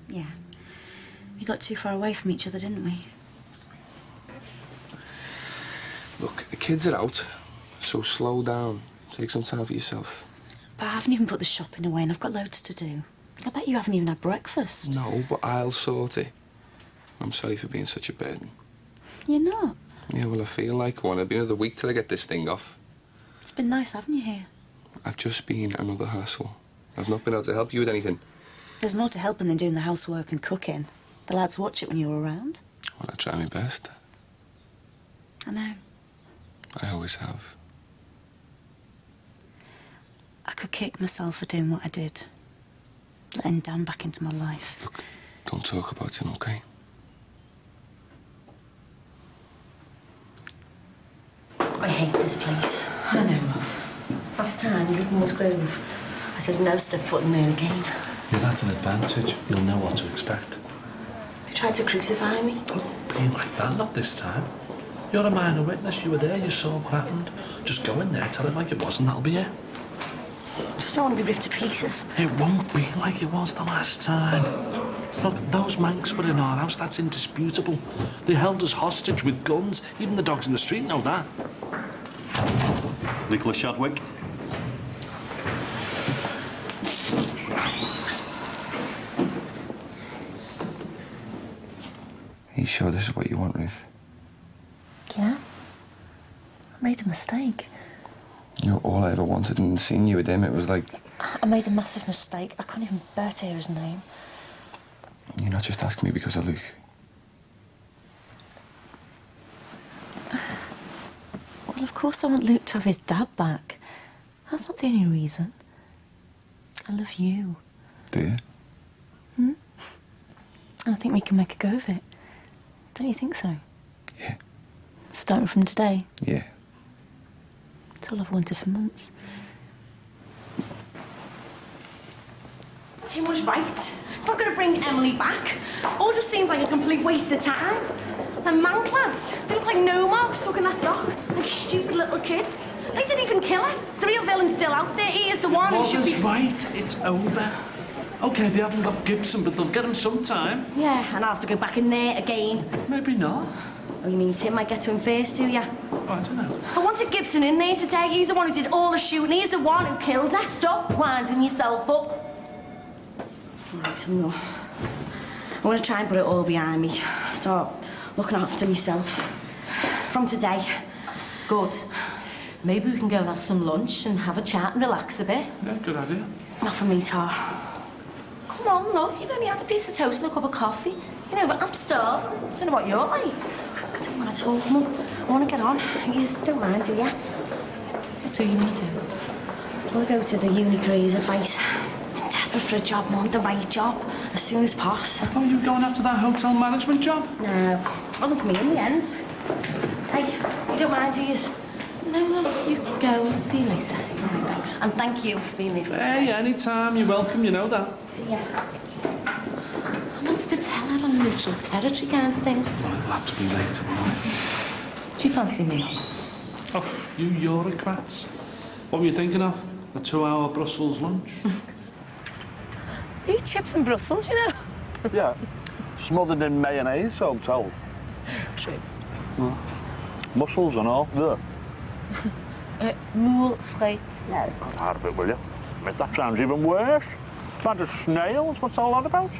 Yeah. We got too far away from each other, didn't we? Look, the kids are out, so slow down. Take some time for yourself. But I haven't even put the shopping away and I've got loads to do. I bet you haven't even had breakfast. No, but I'll sort it. I'm sorry for being such a burden. You're not. Yeah, well, I feel like one. It'll be another week till I get this thing off. It's been nice having you here. I've just been another hassle. I've not been able to help you with anything. There's more to helping than doing the housework and cooking. The lads watch it when you're around. Well, I try my best. I know. I always have. I could kick myself for doing what I did. Letting Dan back into my life. Look, don't talk about it, okay? I hate this place. I know, love. Last time we did Moores Grove, I said no step foot in there again. Yeah, that's an advantage. You'll know what to expect. They tried to crucify me. Don't be like that, not this time. You're a minor witness. You were there, you saw what happened. Just go in there, tell it like it was, and that'll be it. I just don't want to be ripped to pieces. It won't be like it was the last time. Look, those Mancs were in our house, that's indisputable. They held us hostage with guns. Even the dogs in the street know that. Nicholas Shadwick. Are you sure this is what you want, Ruth? Yeah? I made a mistake. You know, all I ever wanted and seeing you with him, it was like... I made a massive mistake. I couldn't even bear to hear his name. You're not just asking me because of Luke. Well, of course I want Luke to have his dad back. That's not the only reason. I love you. Do you? Hmm? I think we can make a go of it. Don't you think so? Yeah. Starting from today. Yeah. It's all I've wanted for months. Tim was right. It's not going to bring Emily back. All just seems like a complete waste of time. The Manc lads, they look like nomarks stuck in that dock. Like stupid little kids. They didn't even kill her. The real villain's still out there. He is the one who should be... right. It's over. OK, they haven't got Gibson, but they'll get him sometime. Yeah, and I'll have to go back in there again. Maybe not. Oh, you mean Tim might get to him first, do ya? Oh, I don't know. I wanted Gibson in there today. He's the one who did all the shooting. He's the one who killed her. Stop winding yourself up. Right, I'm not. I want to try and put it all behind me. Start looking after myself. From today. Good. Maybe we can go and have some lunch and have a chat and relax a bit. Yeah, good idea. Not for me, Tar. Come on, love. You've only had a piece of toast and a cup of coffee. You know, but I'm starving. I don't know what you're like. I don't want to talk, Mum. I want to get on. You just don't mind, do ya? What do you want to do? I want to go to the uni careers advice. I'm desperate for a job, Mum. The right job. As soon as possible. I thought you were going after that hotel management job. No. It wasn't for me in the end. Hey, you don't mind, do you? No, love. You go. We'll see you later. All right, thanks. And thank you for being there for me Hey, today. anytime. You're welcome, you know that. See ya. I wanted to tell her on neutral territory kind of thing. Well, it'll have to be later, won't it? Do you fancy me? Oh, you Eurocrats. What were you thinking of? A 2-hour Brussels lunch? Eat chips in Brussels, you know. Yeah. Smothered in mayonnaise, so I'm told. True. Mussels and all. Yeah. Moule frite. Oh, God, out of it, will you? That sounds even worse. It's of snails. What's all that about?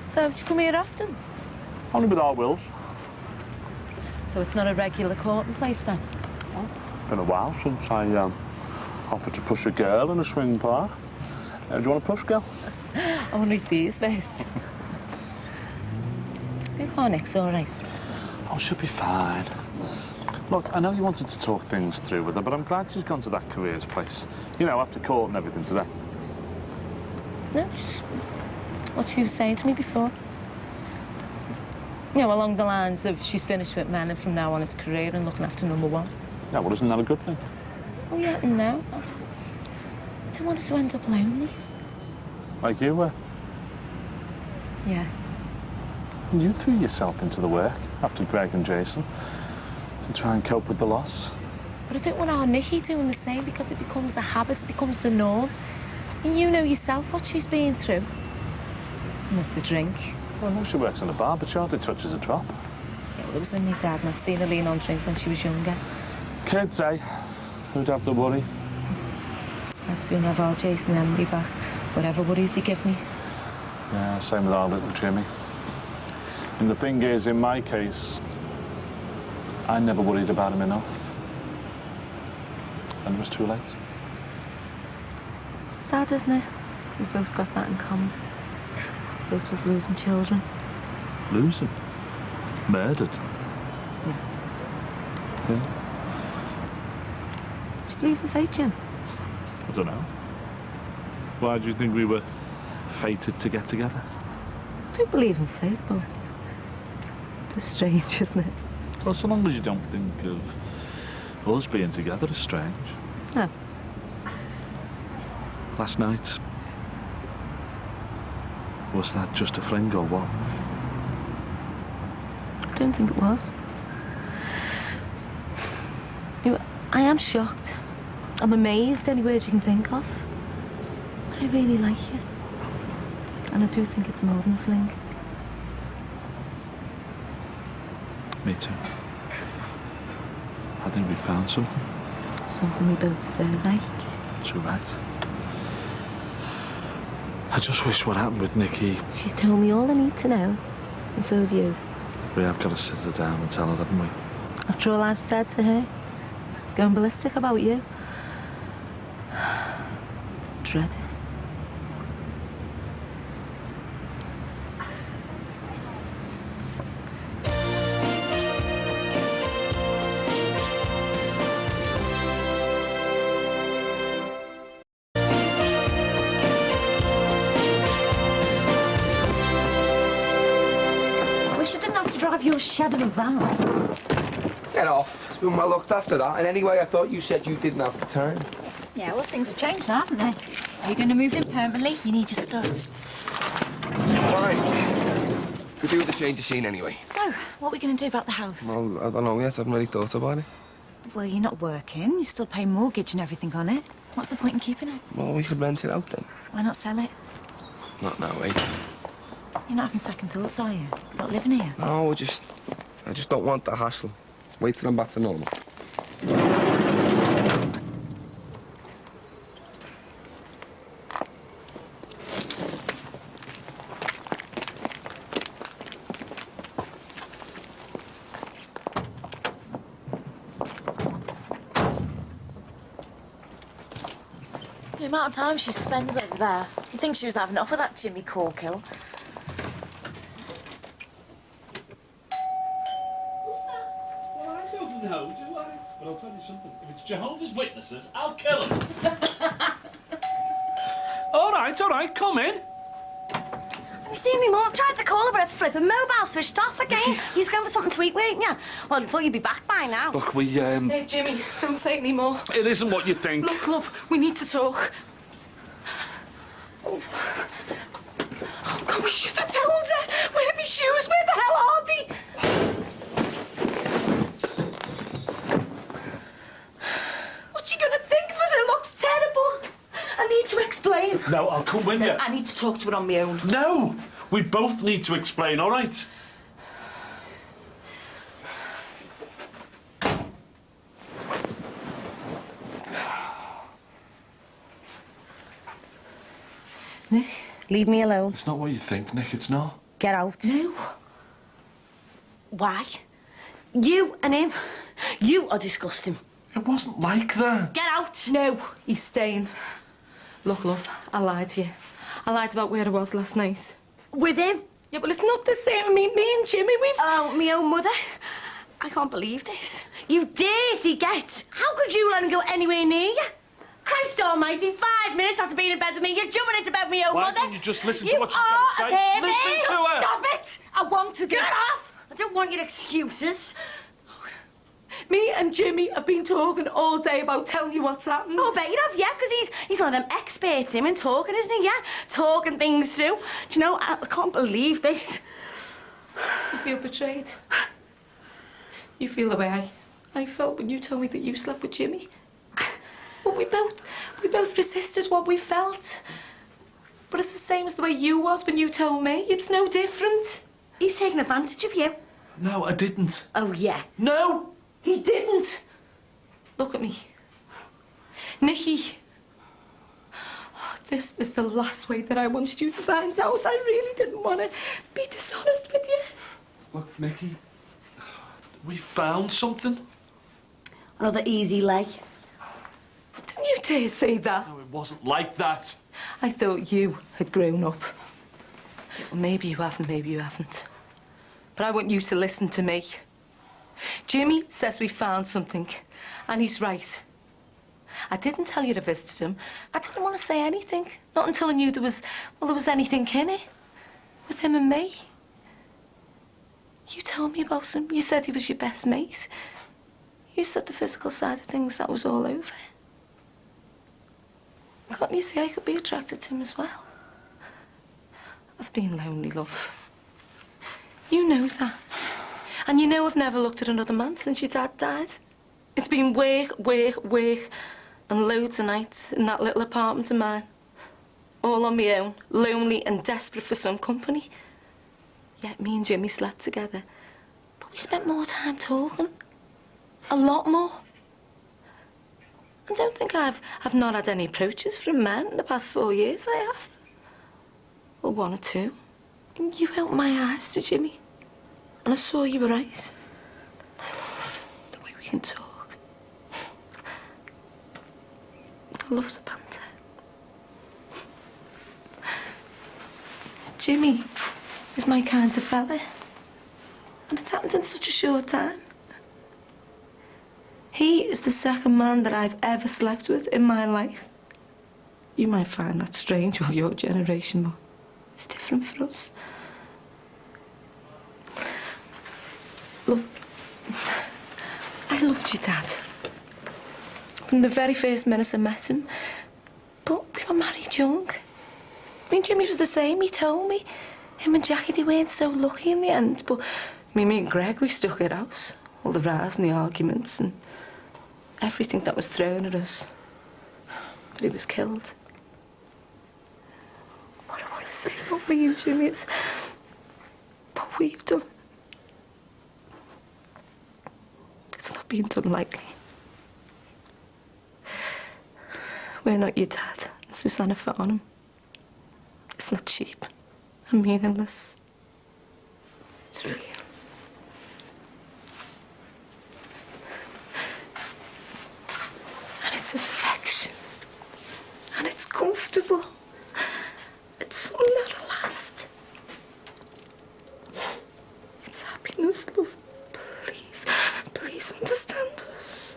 So, do you come here often? Only with our wills. So it's not a regular courting place then? Been a while since I offered to push a girl in a swing park. Do you want to push, girl? I want to eat these first. Hope our Nick's all right. Oh, she'll be fine. Look, I know you wanted to talk things through with her, but I'm glad she's gone to that careers place. You know, after court and everything today. No, it's just what she was saying to me before. You know, along the lines of she's finished with men and from now on it's career and looking after number one. Yeah, well, isn't that a good thing? Oh, yeah, and no. I don't want her to end up lonely. Like you were. Yeah. You threw yourself into the work after Greg and Jason to try and cope with the loss. But I don't want our Nikki doing the same because it becomes a habit, it becomes the norm. And you know yourself what she's been through. And there's the drink. Well, I know she works in a bar, but she hardly touches a drop. Yeah, well, it was in my dad, and I've seen her lean on drink when she was younger. Kids, eh? Who'd have the worry? I'd soon have our Jason and Emily back, whatever worries they give me. Yeah, same with our little Jimmy. And the thing is, in my case, I never worried about him enough. And it was too late. Sad, isn't it? We've both got that in common. Both of us losing children. Losing? Murdered? Yeah. Yeah? Do you believe in fate, Jim? I don't know. Why do you think we were fated to get together? I do believe in fate, but it's strange, isn't it? Well, so long as you don't think of us being together as strange. No. Last night, was that just a fling or what? I don't think it was. You know, I am shocked. I'm amazed, any words you can think of. But I really like you. And I do think it's more than a fling. Me too. I think we found something. Something we both deserve, like. Too right. I just wish what happened with Nikki. She's told me all I need to know. And so have you. We have got to sit her down and tell her, haven't we? After all I've said to her. Going ballistic about you. Dread it. Drive your shed in a van. Get off. It's been well looked after, that. And anyway, I thought you said you didn't have the time. Yeah, well, things have changed now, haven't they? Are you going to move in permanently? You need your stuff. Fine. We do the change of scene anyway. So, what are we going to do about the house? Well, I don't know yet. I haven't really thought about it. Well, you're not working. You still pay mortgage and everything on it. What's the point in keeping it? Well, we could rent it out then. Why not sell it? Not now, eh? You're not having second thoughts, are you? You're not living here? No, I just don't want the hassle. Wait till I'm back to normal. The amount of time she spends over there. You think she was having enough of that Jimmy Corkill? No, do I? But I'll tell you something. If it's Jehovah's Witnesses, I'll kill them. All right, come in. Have you seen me, Mum? I've tried to call her, but her flipping mobile switched off again. You was going for something to eat, weren't you? Well, I thought you'd be back by now. Look, we, Hey, Jimmy, don't say any more. It isn't what you think. Look, love, we need to talk. Oh, God, we should have told her. Where are my shoes? Where the hell are they? No, I'll come with you. I need to talk to her on my own. No! We both need to explain, all right? Nick? Leave me alone. It's not what you think, Nick, it's not. Get out. No. Why? You and him. You are disgusting. It wasn't like that. Get out. No, he's staying. Look, love, I lied to you. I lied about where I was last night. With him? Yeah, but it's not the same. Me and Jimmy, we've... Oh, me own mother. I can't believe this. You dirty get. How could you let him go anywhere near you? Christ almighty, 5 minutes after being in bed with me, you're jumping into bed with your Why mother. don't you just listen You to what she's are got to say? a baby. Listen to her! Stop it! I want to get off. I don't want your excuses. Me and Jimmy have been talking all day about telling you what's happened. Oh, I bet you have, yeah, because he's one of them experts, him, in talking, isn't he? Yeah, talking things through. Do you know, I can't believe this. You feel betrayed. You feel the way I felt when you told me that you slept with Jimmy. But we both resisted what we felt. But it's the same as the way you was when you told me. It's no different. He's taking advantage of you. No, I didn't. Oh, yeah. No! He didn't. Look at me. Nicky. Oh, this is the last way that I wanted you to find out. I really didn't want to be dishonest with you. Look, Nicky, we found something. Another easy lay. Don't you dare say that. No, it wasn't like that. I thought you had grown up. Well, maybe you haven't, maybe you haven't. But I want you to listen to me. Jimmy says we found something, and he's right. I didn't tell you to visit him. I didn't want to say anything. Not until I knew there was anything in it. With him and me. You told me about him. You said he was your best mate. You said the physical side of things, that was all over. Can't you see I could be attracted to him as well? I've been lonely, love. You know that. And you know I've never looked at another man since your dad died. It's been work, work, work, and loads of nights in that little apartment of mine. All on my own, lonely and desperate for some company. Yet me and Jimmy slept together. But we spent more time talking. A lot more. I don't think I've not had any approaches from men in the past 4 years, I have. Well, 1 or 2. And you opened my eyes to Jimmy. And I saw you were right. I love the way we can talk. I love the banter. Jimmy is my kind of fella. And it's happened in such a short time. He is the second man that I've ever slept with in my life. You might find that strange, well, your generation, but it's different for us. Look, I loved your dad. From the very first minute I met him. But we were married young. I mean, Jimmy was the same, he told me. Him and Jackie, they weren't so lucky in the end, but me and Greg, we stuck it out. All the rows and the arguments and everything that was thrown at us. But he was killed. What I want to say about me and Jimmy is what we've done. It's not being done lightly. We're not your dad, Susanna Farnham. It's not cheap and meaningless. It's real. And it's affection. And it's comfortable. It's something that'll last. It's happiness, love. Please understand us.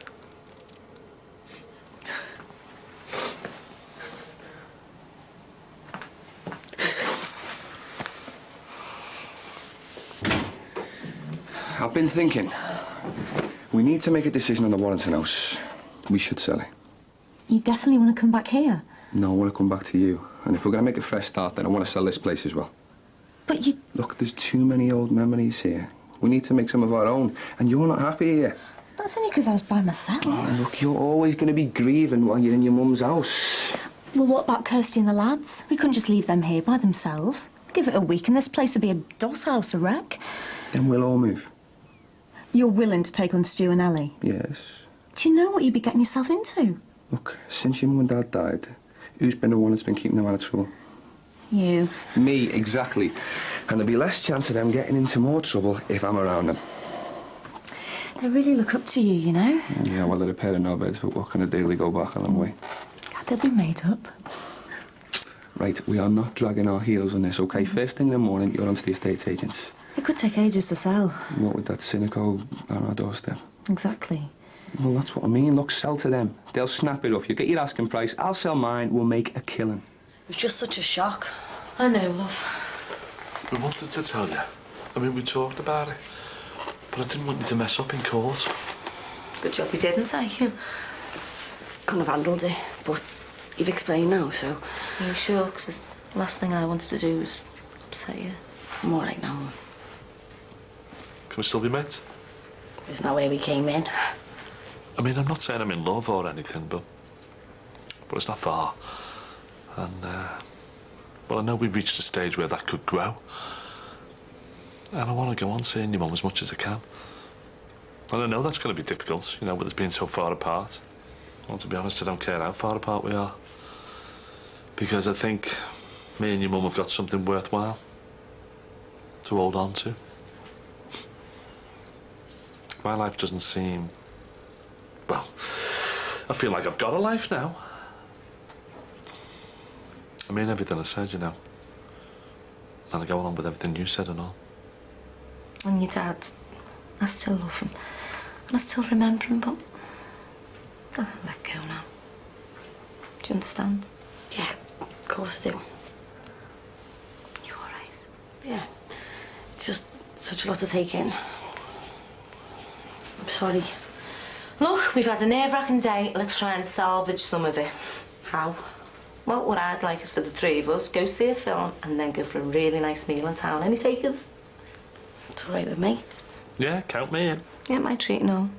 I've been thinking. We need to make a decision on the Warrington house. We should sell it. You definitely want to come back here? No, I want to come back to you. And if we're going to make a fresh start, then I want to sell this place as well. But you... Look, there's too many old memories here. We need to make some of our own. And you're not happy here. That's only because I was by myself. Oh, look, you're always going to be grieving while you're in your mum's house. Well, what about Kirsty and the lads? We couldn't just leave them here by themselves. Give it a week and this place would be a doss house, a wreck. Then we'll all move. You're willing to take on Stu and Ellie? Yes. Do you know what you'd be getting yourself into? Look, since your mum and dad died, who's been the one that's been keeping them out of trouble? You. Me, exactly. And there'll be less chance of them getting into more trouble if I'm around them. They really look up to you, you know? Yeah, well, they're a pair of knobheads, but what can a daily go back a long way? God, they'll be made up. Right, we are not dragging our heels on this, OK? First thing in the morning, you're onto the estate agents. It could take ages to sell. What with that cynical on our doorstep? Exactly. Well, that's what I mean. Look, sell to them. They'll snap it up. You get your asking price. I'll sell mine. We'll make a killing. It was just such a shock. I know, love. We wanted to tell you. I mean, we talked about it. But I didn't want you to mess up in court. Good job we didn't, I? Couldn't have handled it, but you've explained now, so... Are you sure? Because the last thing I wanted to do was upset you. I'm all right now. Can we still be mates? Isn't that where we came in? I mean, I'm not saying I'm in love or anything, but it's not far. And, well, I know we've reached a stage where that could grow. And I want to go on seeing your mum as much as I can. And I know that's going to be difficult, you know, with us being so far apart. Well, to be honest, I don't care how far apart we are. Because I think me and your mum have got something worthwhile to hold on to. My life doesn't seem... Well, I feel like I've got a life now. I mean everything I said, you know. And I go on with everything you said and all. And your dad, I still love him. And I still remember him, but I'll let go now. Do you understand? Yeah, of course I do. You all right? Yeah. It's just such a lot to take in. I'm sorry. Look, we've had a nerve-wracking day. Let's try and salvage some of it. How? Well, what I'd like is for the three of us, go see a film and then go for a really nice meal in town. Any takers? It's all right with me. Yeah, count me in. Yeah, my treat, no.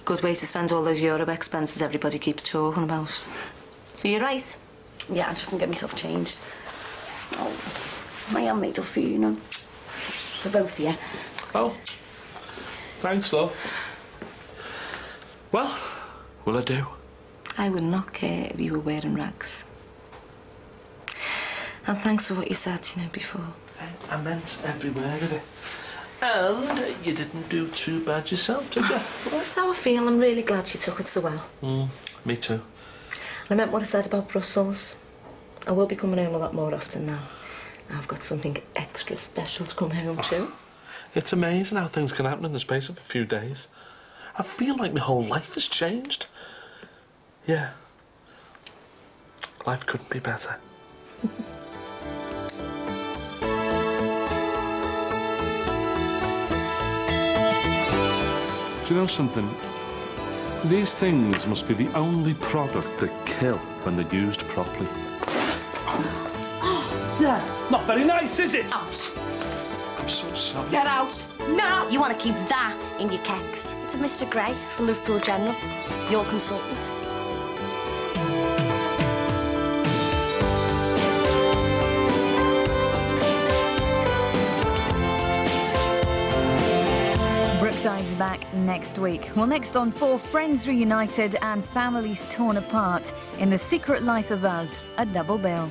Good way to spend all those Euro expenses everybody keeps talking about. So you're right. Yeah, I just can get myself changed. Oh, I am made up for you, you know. For both of you. Oh, thanks, love. Well, will I do? I would not care if you were wearing rags. And thanks for what you said, you know, before. I meant every word of it. And you didn't do too bad yourself, did you? Well, that's how I feel. I'm really glad you took it so well. Me too. I meant what I said about Brussels. I will be coming home a lot more often now. I've got something extra special to come home to. It's amazing how things can happen in the space of a few days. I feel like my whole life has changed. Yeah. Life couldn't be better. Do you know something? These things must be the only product that kill when they're used properly. Not very nice, is it? Out. I'm so sorry. Get out. No. You want to keep that in your keks. It's a Mr. Gray from Liverpool General, your consultant. Brookside's back next week. Well, next on 4 Friends Reunited and Families Torn Apart in The Secret Life of Us, a double bill.